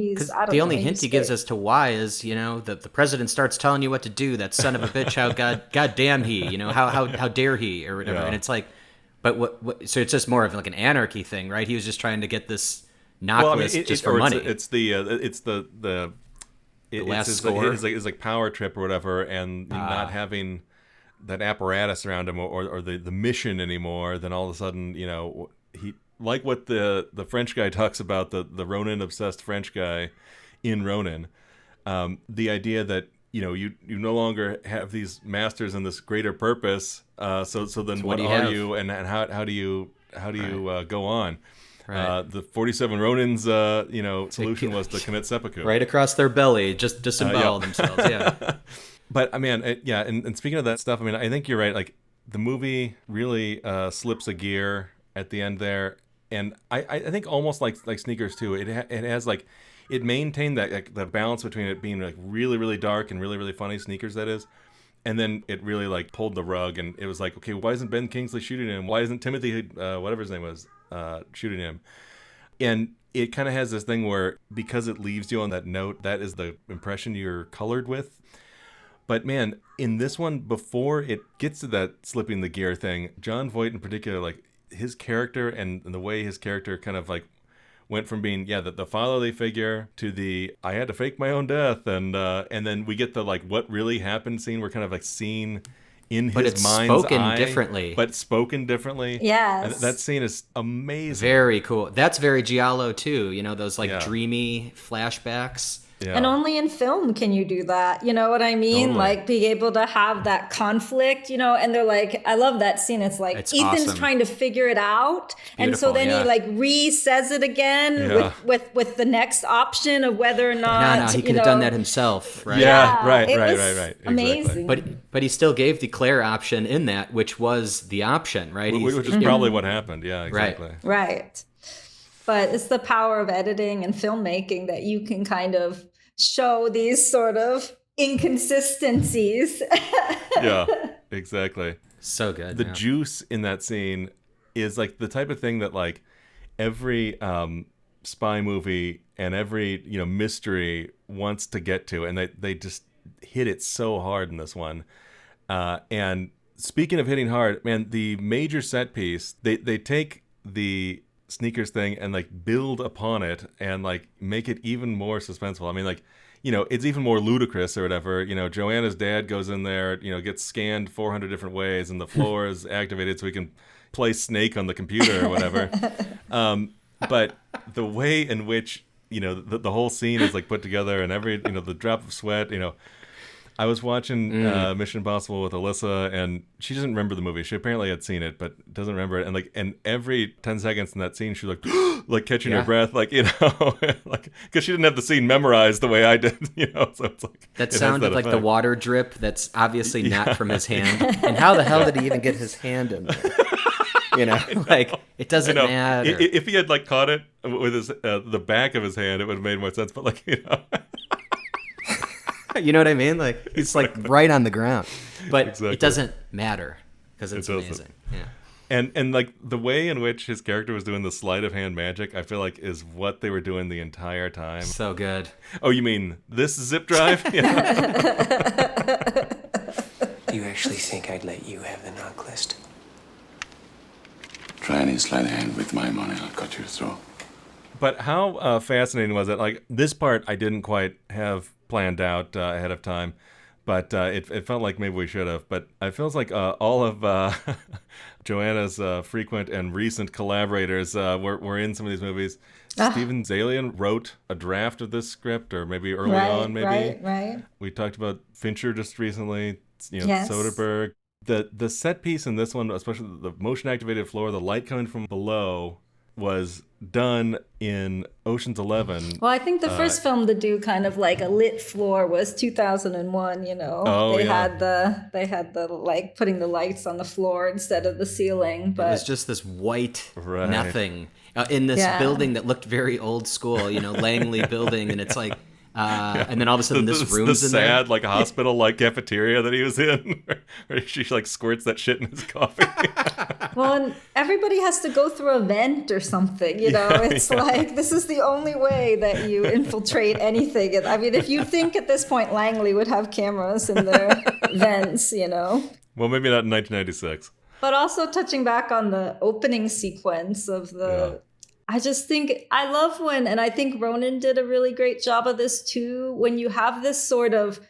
The only hint he gives as to why is, the president starts telling you what to do. That son of a bitch, how god damn he, how dare he, or whatever. And it's like, but what? So it's just more of like an anarchy thing, right? He was just trying to get this knock list just for money. It's the last score. It's like power trip or whatever, and not having that apparatus around him or the mission anymore. Then all of a sudden, he. Like what the French guy talks about, the Ronin obsessed French guy in Ronin, the idea that you no longer have these masters and this greater purpose. So then what are you, and how do you go on? Right. The 47 Ronin's solution was to commit seppuku right across their belly, just disembowel themselves. Yeah. But I mean, and speaking of that stuff, I mean, I think you're right. Like the movie really slips a gear at the end there. And I think almost like Sneakers too, it has like, it maintained that like, the balance between it being like really, really dark and really, really funny, Sneakers that is, and then it really like pulled the rug, and it was like, okay, why isn't Ben Kingsley shooting him? Why isn't Timothy, whatever his name was, shooting him? And it kind of has this thing where, because it leaves you on that note, that is the impression you're colored with. But man, in this one, before it gets to that slipping the gear thing, Jon Voight in particular, like, his character and the way his character kind of like went from being the fatherly figure to the I had to fake my own death, and then we get the like what really happened scene. We're kind of like seeing in his mind's eye, spoken differently. Yes, that scene is amazing. Very cool. That's very Giallo too. Those like dreamy flashbacks. Yeah. And only in film can you do that. You know what I mean? Totally. Like being able to have that conflict, and they're like, I love that scene. It's like Ethan's awesome. Trying to figure it out. And so then he like re-says it again with the next option of whether or not. No, he could have done that himself, right? Yeah, right. Amazing. Exactly. But he still gave the Claire option in that, which was the option, right? Which is probably what happened. Yeah, exactly. Right. But it's the power of editing and filmmaking that you can kind of show these sort of inconsistencies. Yeah, exactly. So good. The juice in that scene is like the type of thing that like every spy movie and every mystery wants to get to, and they just hit it so hard in this one. And speaking of hitting hard, man, the major set piece, they take the sneakers thing and like build upon it and like make it even more suspenseful. I mean, like, you know, it's even more ludicrous or whatever. You know, Joanna's dad goes in there, you know, gets scanned 400 different ways, and the floor is activated so he can play Snake on the computer or whatever. But the way in which, you know, the whole scene is like put together, and every, you know, the drop of sweat, you know. I was watching Mission Impossible with Alyssa, and she doesn't remember the movie. She apparently had seen it, but doesn't remember it. And every 10 seconds in that scene, she's like, like catching her breath, like, you know, like, because she didn't have the scene memorized the way I did, you know. So it's like that sound of like the water drip. That's obviously not from his hand. And how the hell did he even get his hand in there? You know, like it doesn't matter. If he had like caught it with his the back of his hand, it would have made more sense. But like, you know. You know what I mean? Like he's like right on the ground, but exactly. It doesn't matter because it's amazing. Yeah. And like the way in which his character was doing the sleight of hand magic, I feel like is what they were doing the entire time. So good. Oh, you mean this zip drive? Do you actually think I'd let you have the knock list? Try any sleight of hand with my money, I'll cut your throat. But how fascinating was it? Like this part, I didn't quite have planned out ahead of time, but it felt like maybe we should have. But it feels like all of Joanna's frequent and recent collaborators were in some of these movies. Steven Zalian wrote a draft of this script, or maybe early on, maybe. Right. We talked about Fincher just recently. You know, Yes. Soderbergh. The set piece in this one, especially the motion activated floor, the light coming from below, was done in Ocean's 11. Well, I think the first film to do kind of like a lit floor was 2001. You know, they had the like putting the lights on the floor instead of the ceiling. But it was just this white nothing in this building that looked very old school. You know, Langley building, and it's like. And then all of a sudden this room's in there. The sad like hospital like cafeteria that he was in, where she like squirts that shit in his coffee. Well, and everybody has to go through a vent or something, you know. It's like this is the only way that you infiltrate anything. I mean, if you think at this point Langley would have cameras in their vents, you know. Well, maybe not in 1996. But also touching back on the opening sequence of the I just think I love when, and I think Ronin did a really great job of this too, when you have this sort of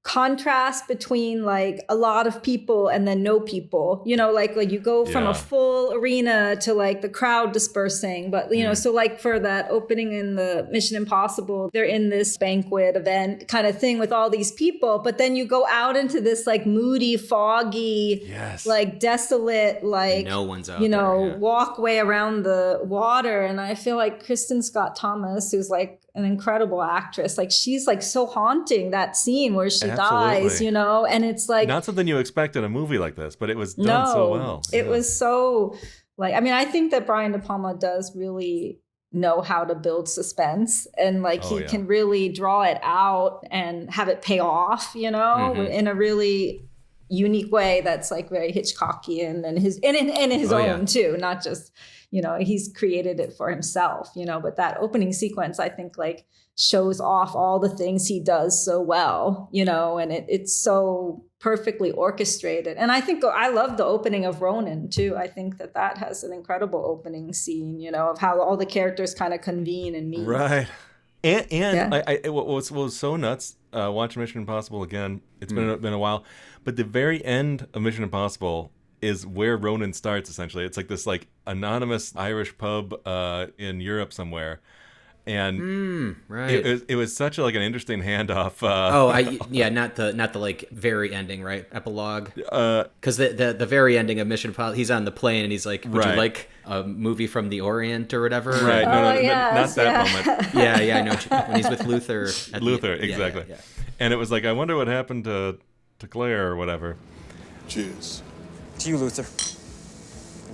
contrast between like a lot of people and then no people, you know, like you go from a full arena to like the crowd dispersing. But, you know, so like for that opening in the Mission Impossible, they're in this banquet event kind of thing with all these people. But then you go out into this like moody, foggy, like desolate, like, no one's out you know, there, walkway around the water. And I feel like Kristen Scott Thomas, who's like an incredible actress, like she's like so haunting, that scene where she dies, you know, and it's like not something you expect in a movie like this, but it was done so well. It was so like, I mean, I think that Brian De Palma does really know how to build suspense, and like he can really draw it out and have it pay off, you know, in a really unique way that's like very Hitchcockian and in his own too, not just, you know, he's created it for himself, you know, but that opening sequence, I think like shows off all the things he does so well, you know, and it's so perfectly orchestrated. And I think I love the opening of Ronin too. I think that has an incredible opening scene, you know, of how all the characters kind of convene and meet. Right. And what was so nuts watching Mission Impossible again, it's been a while, but the very end of Mission Impossible is where Ronin starts, essentially. It's like this like anonymous Irish pub in Europe somewhere. And it was such like an interesting handoff. Not the like very ending, right? Epilogue. Because the very ending of Mission Impossible, he's on the plane and he's like, "Would you like a movie from the Orient or whatever?" Right. Not that moment. I know. When he's with Luther. Exactly. Yeah. And it was like, I wonder what happened to Claire or whatever. Cheers. To you, Luther.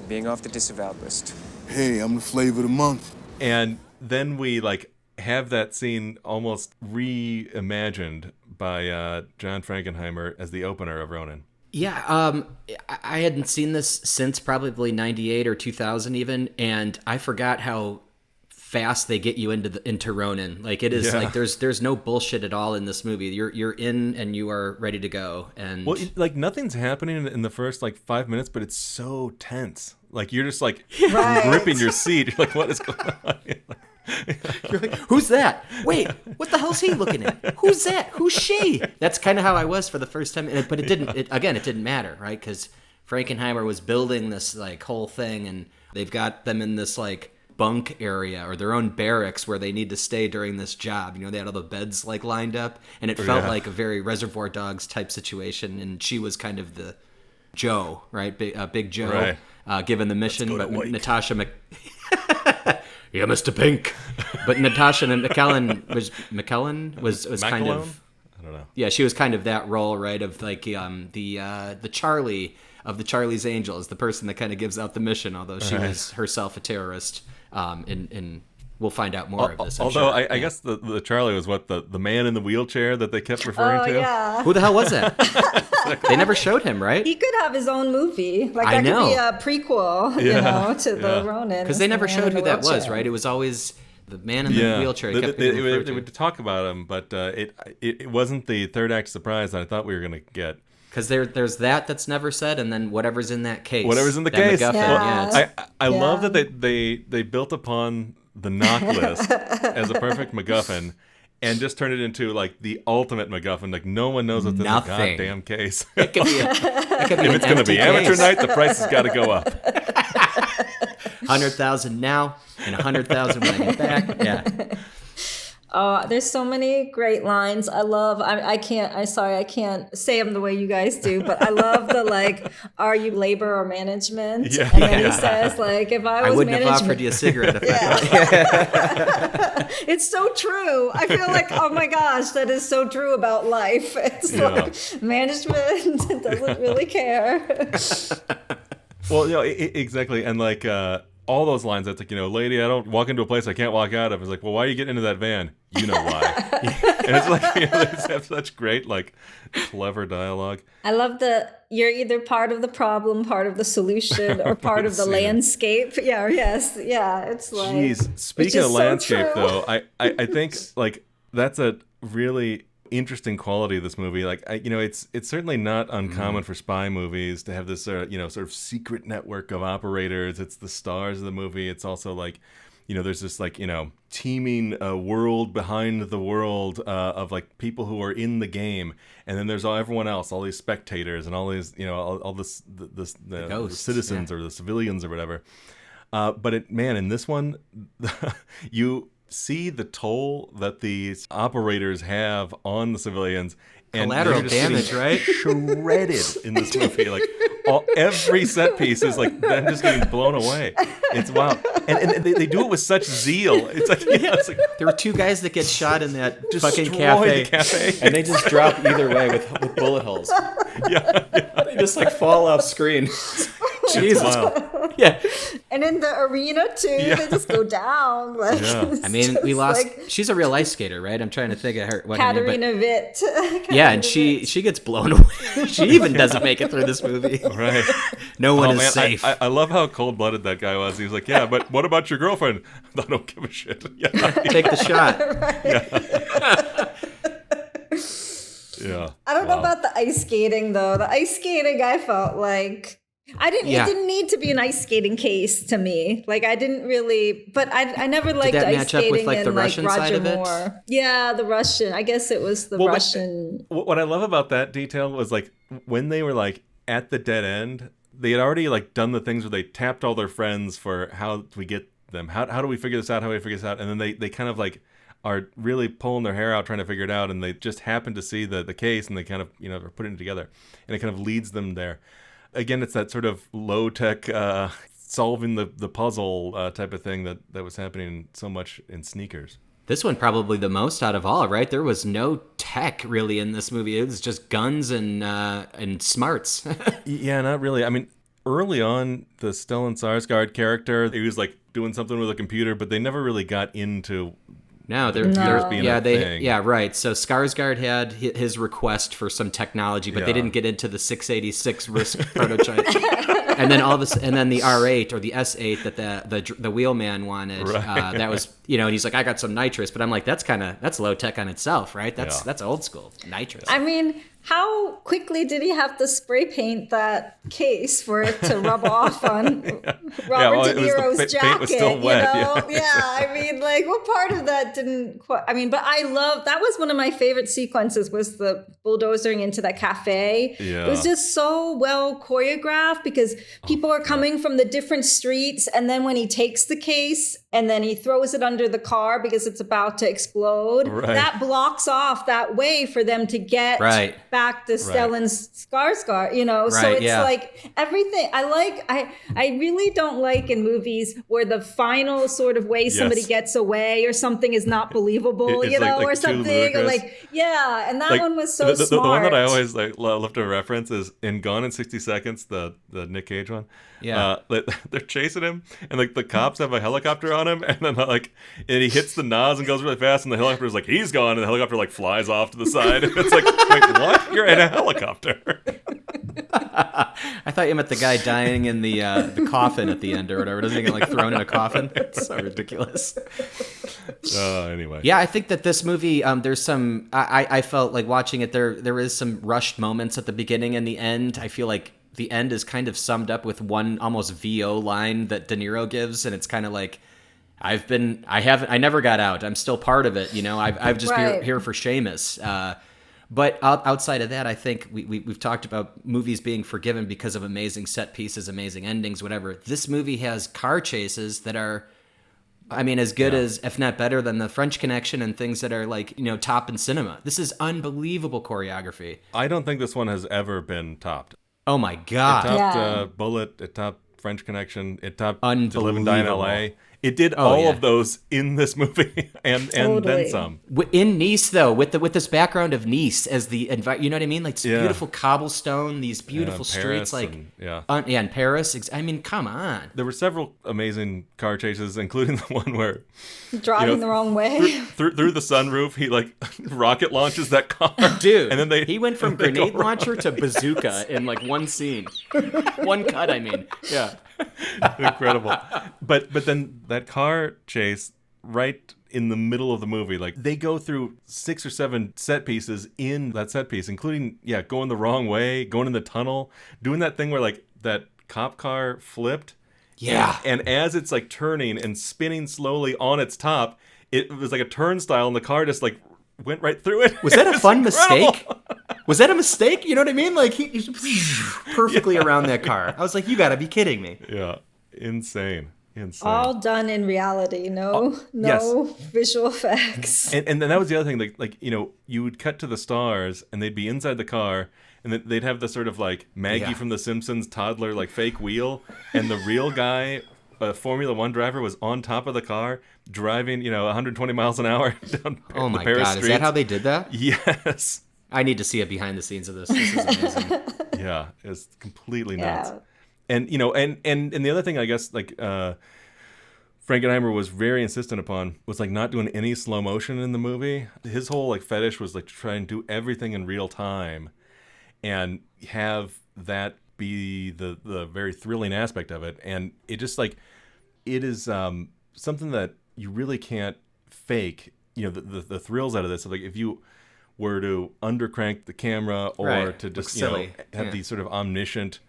Being off the disavowed list. Hey, I'm the flavor of the month. And then we like have that scene almost reimagined by John Frankenheimer as the opener of Ronin. Yeah, I hadn't seen this since probably 98 or 2000 even, and I forgot how fast they get you into Ronin. Like, it is like there's no bullshit at all in this movie. You're in and you are ready to go. And like nothing's happening in the first like 5 minutes, but it's so tense. Like you're just like gripping your seat. You're like, what is going on? You're like, who's that? Wait, what the hell's he looking at? Who's that? Who's she? That's kind of how I was for the first time. But it didn't matter, right? Because Frankenheimer was building this like whole thing, and they've got them in this like bunk area or their own barracks where they need to stay during this job. You know, they had all the beds like lined up, and it felt like a very Reservoir Dogs type situation. And she was kind of the Joe, right? Big Joe, given the mission. But Natasha yeah, Mr. Pink. But Natasha McKellen was kind of, I don't know. Yeah, she was kind of that role, right? Of like the Charlie of the Charlie's Angels, the person that kind of gives out the mission, although she was herself a terrorist. And we'll find out more of this. Although I guess the Charlie was the man in the wheelchair that they kept referring to. Yeah. Who the hell was that? They never showed him, right? He could have his own movie. Like that could be a prequel, to the Ronin. Because they never showed who that was, right? It was always the man in the wheelchair. They would talk about him, but it wasn't the third act surprise that I thought we were going to get. Because there's that's never said, and then whatever's in that case. Whatever's in the case. MacGuffin, I love that they built upon the knock list as a perfect MacGuffin and just turned it into like the ultimate MacGuffin. Like no one knows what's in the goddamn case. It could be if it's going to be amateur night, the price has got to go up. 100,000 now and 100,000 when I get back. Yeah. There's so many great lines. I can't say them the way you guys do, but I love the like, are you labor or management? Yeah. And then he says like, if I was wouldn't management, have offered you a cigarette if It's so true. I feel like, oh my gosh, that is so true about life. It's like management doesn't really care. Well, exactly. And like all those lines, that's like, lady, I don't walk into a place I can't walk out of. It's like, well, why are you getting into that van? You know why. And it's like, they just have such great, like, clever dialogue. I love you're either part of the problem, part of the solution, or part of the landscape. Yeah, it's like... Jeez, speaking of landscape, though, I think, like, that's a really interesting quality of this movie. Like, it's certainly not uncommon for spy movies to have this, sort of secret network of operators. It's the stars of the movie. It's also like, there's this like, teeming world behind the world of like people who are in the game, and then there's everyone else, all these spectators and all these, all the citizens or the civilians or whatever. But in this one, you see the toll that these operators have on the civilians. And collateral damage, right? Shredded in this movie. Like every set piece is like them just getting blown away. It's wild, and they do it with such zeal. It's like, it's like there were two guys that get shot in that fucking cafe, and they just drop either way with bullet holes. Yeah. They just like fall off screen. Jesus. Wow. Yeah. And in the arena too, they just go down. Like, I mean, we lost. Like, she's a real ice skater, right? I'm trying to think of her. Katarina Witt. Yeah, and she gets blown away. She even doesn't make it through this movie. Right. No one is safe. I love how cold-blooded that guy was. He was like, "Yeah, but what about your girlfriend?" I don't give a shit. Yeah. Take the shot. Yeah. I don't know about the ice skating though. The ice skating, I felt like it didn't need to be an ice skating case to me. Like I didn't really, but I never liked ice skating with, in like Roger Moore. Yeah, the Russian. I guess it was the Russian. What I love about that detail was like when they were like at the dead end, they had already like done the things where they tapped all their friends for how do we get them? How do we figure this out? How do we figure this out? And then they kind of like are really pulling their hair out trying to figure it out, and they just happen to see the case, and they kind of are putting it together, and it kind of leads them there. Again, it's that sort of low tech solving the puzzle type of thing that was happening so much in Sneakers. This one probably the most out of all, right? There was no tech really in this movie. It was just guns and smarts. Yeah, not really. I mean, early on, the Stellan Skarsgård character, he was like doing something with a computer, but they never really got into. No, being a thing. Yeah, right. So Skarsgård had his request for some technology, but they didn't get into the 686 risk prototype. And then and then the R8 or the S8 that the wheelman wanted, that was and he's like, I got some nitrous, but I'm like, that's low tech on itself, right? That's old school nitrous. I mean, how quickly did he have to spray paint that case for it to rub off on Robert De Niro's jacket? Paint was still wet. I mean, like, what part of that didn't quite? I mean, but that was one of my favorite sequences, was the bulldozing into that cafe. Yeah. It was just so well choreographed because people are coming from the different streets, and then when he takes the case and then he throws it under the car because it's about to explode, that blocks off that way for them to get back to Stellan's Skarsgård, so it's like everything I really don't like in movies where the final sort of way somebody gets away or something is not believable, or something, or and that one was so smart. The one that I always love to reference is in Gone in 60 Seconds, the Nick Cage one. Yeah. They're chasing him, and the cops have a helicopter on him, and then and he hits the nose and goes really fast, and the helicopter's like, he's gone, and the helicopter flies off to the side. And it's like, wait, what? You're in a helicopter. I thought you meant the guy dying in the coffin at the end or whatever. Doesn't he get thrown in a coffin? It's so ridiculous. Anyway. Yeah, I think that this movie, there's some, I felt like watching it, there is some rushed moments at the beginning and the end. I feel like the end is kind of summed up with one almost VO line that De Niro gives, and it's kind of like, I never got out. I'm still part of it. I've just been here for Seamus. But outside of that, I think we've talked about movies being forgiven because of amazing set pieces, amazing endings, whatever. This movie has car chases that are, as good as, if not better than, The French Connection and things that are top in cinema. This is unbelievable choreography. I don't think this one has ever been topped. Oh my God. It topped Bullet, it topped French Connection, it topped To Live and Die in L.A. It did all of those in this movie and then some. In Nice, though, with this background of Nice as the you know what I mean? Like beautiful cobblestone, these beautiful streets, in Paris. Come on. There were several amazing car chases, including the one where driving the wrong way through the sunroof. He rocket launches that car, dude. And then he went from grenade launcher to bazooka in one scene, one cut. Yeah. Incredible. But then that car chase right in the middle of the movie, they go through 6 or 7 set pieces in that set piece, including going the wrong way, going in the tunnel, doing that thing where that cop car flipped. Yeah. And as it's turning and spinning slowly on its top, it was like a turnstile, and the car just went right through it. Was that a fun mistake? Was that a mistake? You know what I mean? He's perfectly around that car. I was like, you gotta be kidding me. Yeah. Insane. All done in reality. No visual effects. And then that was the other thing. You would cut to the stars, and they'd be inside the car, and they'd have the sort of Maggie from The Simpsons toddler fake wheel, and the real guy, a Formula One driver, was on top of the car driving 120 miles an hour down oh my the Paris God, streets. Is that how they did that? Yes. I need to see a behind the scenes of this. This is amazing. Yeah, it's completely nuts. And and the other thing, I guess, Frankenheimer was very insistent upon was not doing any slow motion in the movie. His whole fetish was try and do everything in real time and have that be the very thrilling aspect of it. And it just it is something that you really can't fake, the thrills out of this. If you were to undercrank the camera or to just have these sort of omniscient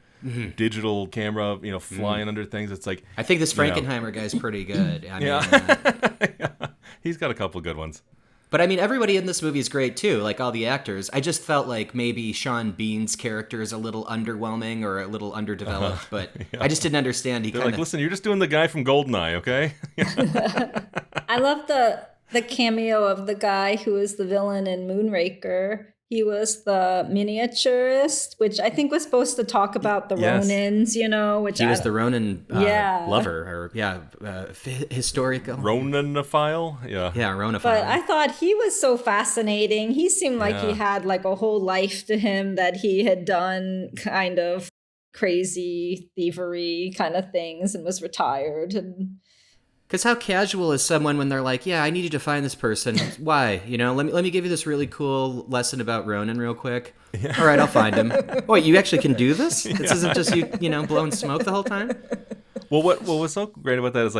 digital camera, flying under things, it's I think this Frankenheimer guy's pretty good. He's got a couple good ones. But everybody in this movie is great too, all the actors. I just felt like maybe Sean Bean's character is a little underwhelming or a little underdeveloped, but I just didn't understand. They're listen, you're just doing the guy from GoldenEye, okay? I love the cameo of the guy who was the villain in Moonraker. He was the miniaturist, which I think was supposed to talk about the Ronins, which he was the Ronin lover, or historical Roninophile, Roninophile. But I thought he was so fascinating. He seemed like he had a whole life to him, that he had done kind of crazy thievery kind of things and was retired. And because how casual is someone when they're like, I need you to find this person. Why? Let me give you this really cool lesson about Ronin real quick. Yeah. All right, I'll find him. Wait, you actually can do this? This isn't just you blowing smoke the whole time? Well, what was so great about that is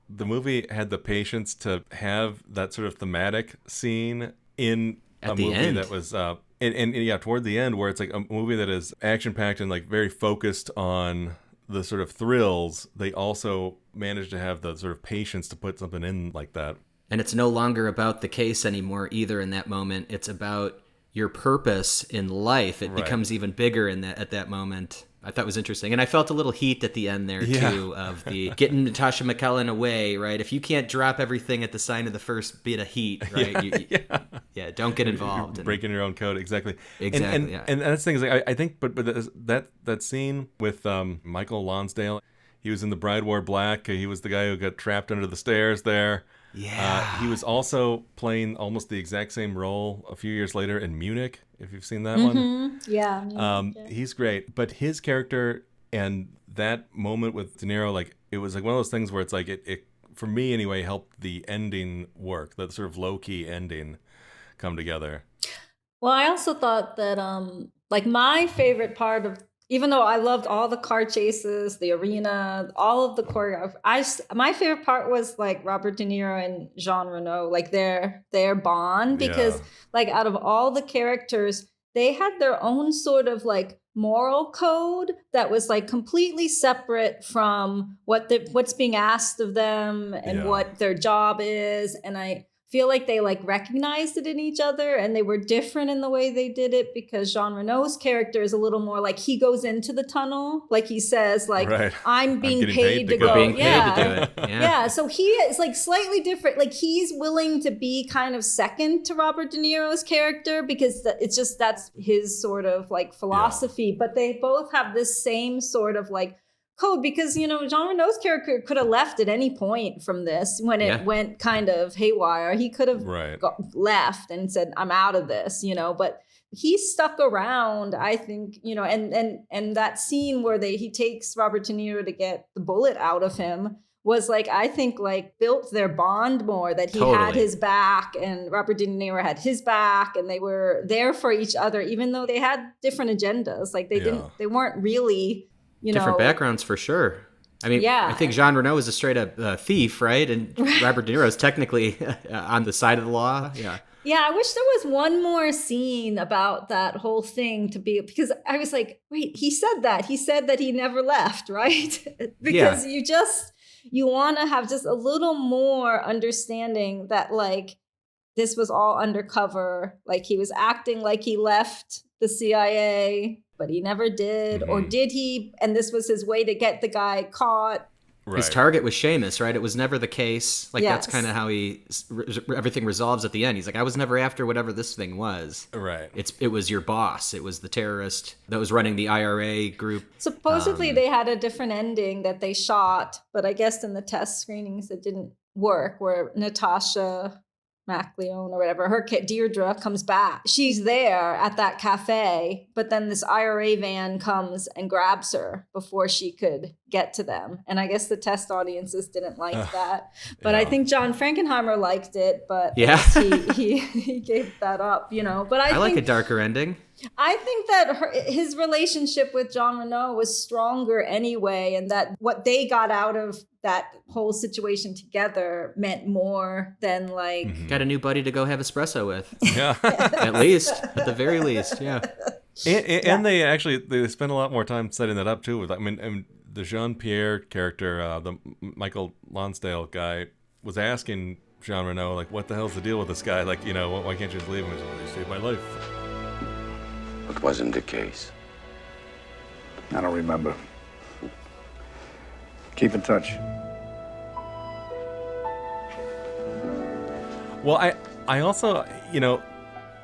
the movie had the patience to have that sort of thematic scene in At a the movie end. that was and yeah, toward the end, where it's like a movie that is action-packed and like very focused on the sort of thrills. They also managed to have the sort of patience to put something in like that. And it's no longer about the case anymore either in that moment. It's about your purpose in life. It becomes even bigger at that moment. I thought it was interesting. And I felt a little heat at the end there, too, of the getting Natasha McKellen away, right? If you can't drop everything at the sign of the first bit of heat, right? Don't get involved. You're breaking your own code, exactly. Exactly, and that's the thing is, like, I think, but that scene with Michael Lonsdale, he was in The Bride Wore Black. He was the guy who got trapped under the stairs there. Yeah. He was also playing almost the exact same role a few years later in Munich, if you've seen that one. Yeah. He's great. But his character and that moment with De Niro, like, it was like one of those things where it's like, it for me anyway, helped the ending work, that sort of low-key ending come together. Well, I also thought that, like, my favorite part of, even though I loved all the car chases, the arena, all of the choreography, my favorite part was like Robert De Niro and Jean Reno, like their bond, because like out of all the characters, they had their own sort of like moral code that was like completely separate from what's being asked of them and what their job is. And I feel like they like recognized it in each other, and they were different in the way they did it, because Jean Reno's character is a little more like he goes into the tunnel, like he says, like I'm being paid to go. Being paid to do it. Yeah. So he is like slightly different. Like he's willing to be kind of second to Robert De Niro's character because it's just that's his sort of like philosophy. But they both have this same sort of like code, because Jean Reno's character could have left at any point from this when it went kind of haywire. He could have left and said, I'm out of this, but he stuck around, I think, and that scene where he takes Robert De Niro to get the bullet out of him was like, I think like built their bond more, that he had his back and Robert De Niro had his back, and they were there for each other, even though they had different agendas. Like they weren't really, different backgrounds for sure. I mean, I think Jean Reno is a straight up thief, right? And Robert De Niro is technically on the side of the law. Yeah, I wish there was one more scene about that whole thing because I was like, wait, he said that he never left, right? Because you want to have just a little more understanding that like this was all undercover. Like he was acting like he left the CIA, but he never did. Or did he? And this was his way to get the guy caught. His target was Seamus, right? It was never the case. Like that's kind of how everything resolves at the end. He's like, I was never after whatever this thing was. Right. It was your boss. It was the terrorist that was running the IRA group. Supposedly they had a different ending that they shot, but I guess in the test screenings it didn't work, where Natasha MacLeod or whatever, Deirdre comes back. She's there at that cafe, but then this IRA van comes and grabs her before she could get to them. And I guess the test audiences didn't like that. But I think John Frankenheimer liked it, but he gave that up, But I think, like a darker ending. I think that his relationship with Jean Reno was stronger anyway, and that what they got out of that whole situation together meant more than like... Got a new buddy to go have espresso with. Yeah. At the very least, yeah. And they spent a lot more time setting that up, too. The Jean-Pierre character, the Michael Lonsdale guy, was asking Jean Reno, like, what the hell's the deal with this guy? Like, why can't you just leave him? He's like, he saved my life. What wasn't the case? I don't remember. Keep in touch. Well, I also,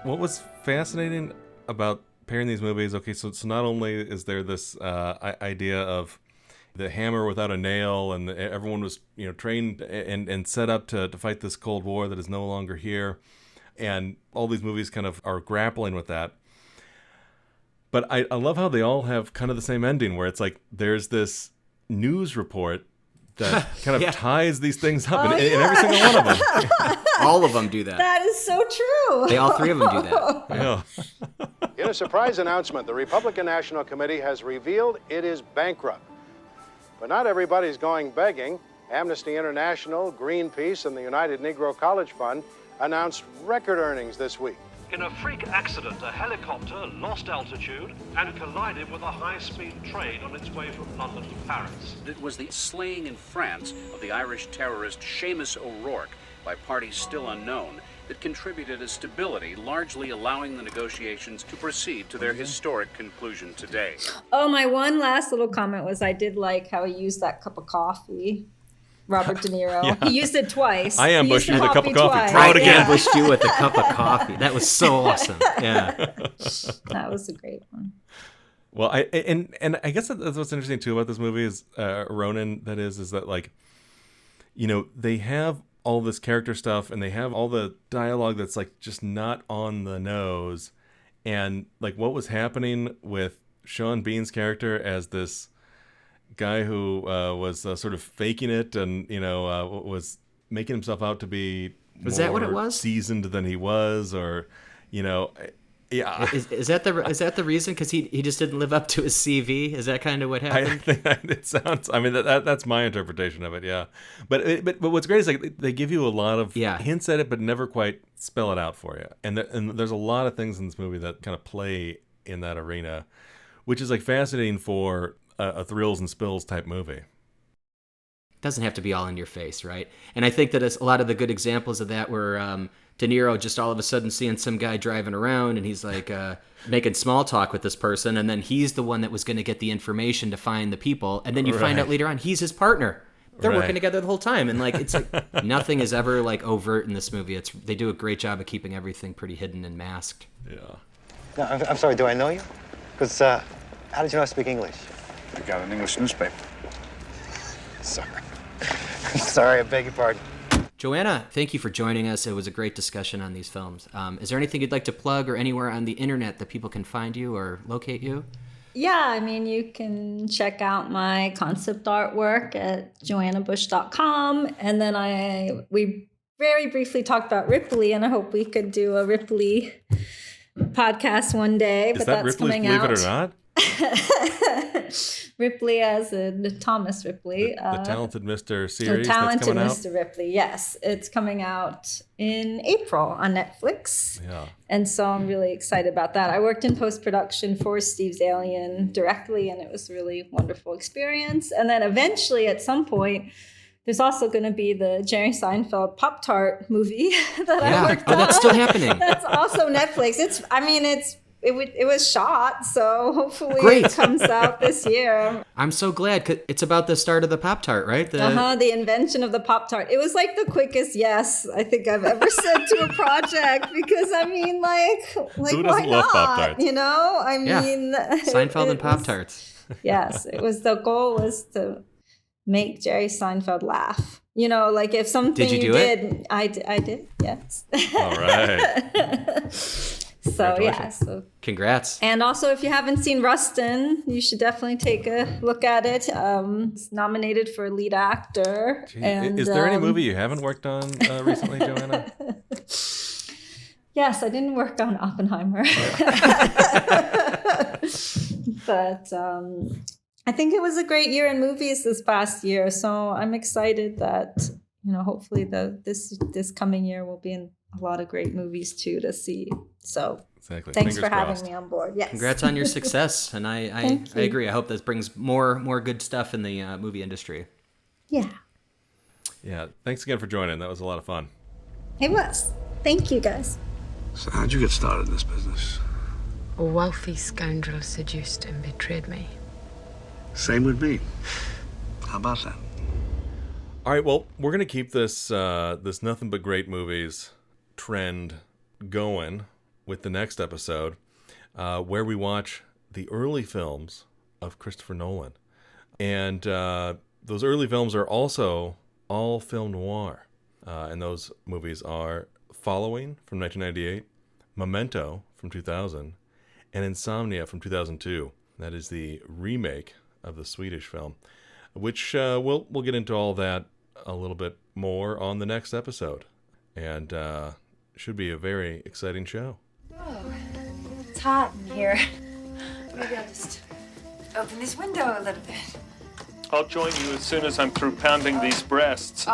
what was fascinating about pairing these movies, okay, so not only is there this idea of the hammer without a nail, and everyone was, trained and set up to fight this Cold War that is no longer here, and all these movies kind of are grappling with that. But I love how they all have kind of the same ending, where it's like there's this news report that kind of ties these things up in every single one of them. All of them do that. That is so true. All three of them do that. Yeah. In a surprise announcement, the Republican National Committee has revealed it is bankrupt. But not everybody's going begging. Amnesty International, Greenpeace, and the United Negro College Fund announced record earnings this week. In a freak accident, a helicopter lost altitude and collided with a high-speed train on its way from London to Paris. It was the slaying in France of the Irish terrorist Seamus O'Rourke by parties still unknown that contributed to stability, largely allowing the negotiations to proceed to their historic conclusion today. Oh, my one last little comment was I did like how he used that cup of coffee. Robert De Niro. Yeah. He used it twice. I ambushed you with a cup of coffee. I ambushed you with a cup of coffee. That was so awesome. Yeah. That was a great one. Well, I guess that's what's interesting too about this movie is Ronin. That is that like, you know, they have all this character stuff and they have all the dialogue that's like just not on the nose, and like what was happening with Sean Bean's character as this guy who was sort of faking it and was making himself out to be that what it was? Seasoned than he was, or yeah. Is that the reason? Because he just didn't live up to his CV. Is that kind of what happened? I think it sounds. I mean that's my interpretation of it. Yeah, but what's great is like they give you a lot of hints at it, but never quite spell it out for you. And there's a lot of things in this movie that kind of play in that arena, which is like fascinating for a thrills and spills type movie. Doesn't have to be all in your face, right? And I think that a lot of the good examples of that were De Niro just all of a sudden seeing some guy driving around and he's like making small talk with this person, and then he's the one that was going to get the information to find the people, and then you find out later on he's his partner. They're working together the whole time, and like it's like nothing is ever like overt in this movie. They do a great job of keeping everything pretty hidden and masked. Yeah. No, I'm sorry, do I know you? Because how did you know I speak English? I got an English newspaper. Sorry. Sorry, I beg your pardon. Joanna, thank you for joining us. It was a great discussion on these films. Is there anything you'd like to plug or anywhere on the internet that people can find you or locate you? Yeah, I mean, you can check out my concept artwork at joannabush.com. And then we very briefly talked about Ripley, and I hope we could do a Ripley podcast one day. Is that Ripley's Believe It or Not? Ripley as in Thomas Ripley. The Talented Mr. series The Talented that's coming Mr. Ripley, yes. It's coming out in April on Netflix. Yeah. And so I'm really excited about that. I worked in post-production for Steve's Alien directly, and it was a really wonderful experience. And then eventually, at some point, there's also going to be the Jerry Seinfeld Pop-Tart movie that I worked on. Oh, that's still happening. That's also Netflix. It was shot, so hopefully it comes out this year. I'm so glad, 'cause it's about the start of the Pop-Tart, right? The invention of the Pop-Tart. It was like the quickest yes I think I've ever said to a project, because I mean, like who doesn't why love not? Pop-Tarts? You know, I mean, Seinfeld and Pop-Tarts. Yes, it was. The goal was to make Jerry Seinfeld laugh. You know, like if something did you do it? I did. Yes. All right. So yeah, so congrats. And also, if you haven't seen Rustin, you should definitely take a look at it. It's nominated for lead actor. And, is there any movie you haven't worked on recently, Joanna? Yes, I didn't work on Oppenheimer. But I think it was a great year in movies this past year. So I'm excited that, hopefully this coming year will be in a lot of great movies too to see. So exactly. Thanks Fingers for having crossed. me on board. Yes. Congrats on your success. And I agree. I hope this brings more good stuff in the movie industry. Yeah. Yeah. Thanks again for joining. That was a lot of fun. It was. Thank you, guys. So how'd you get started in this business? A wealthy scoundrel seduced and betrayed me. Same with me. How about that? All right, well, we're going to keep this Nothing But Great Movies trend going with the next episode, where we watch the early films of Christopher Nolan. And those early films are also all film noir. And those movies are Following from 1998, Memento from 2000, and Insomnia from 2002. That is the remake of the Swedish film, which we'll get into all that a little bit more on the next episode. And should be a very exciting show. Oh, it's hot in here. Maybe I'll just open this window a little bit. I'll join you as soon as I'm through pounding these breasts.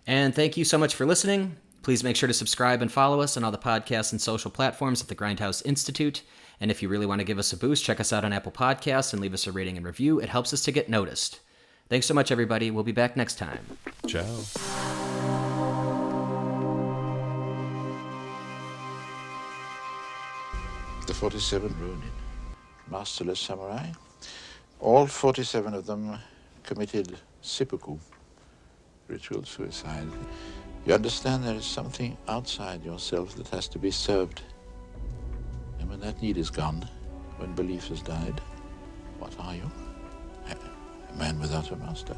And thank you so much for listening. Please make sure to subscribe and follow us on all the podcasts and social platforms at the Grindhouse Institute. And if you really want to give us a boost, check us out on Apple Podcasts and leave us a rating and review. It helps us to get noticed. Thanks so much, everybody. We'll be back next time. Ciao. The 47 Ronin, masterless samurai. All 47 of them committed seppuku, ritual suicide. You understand there is something outside yourself that has to be served. And when that need is gone, when belief has died, what are you? A man without a master.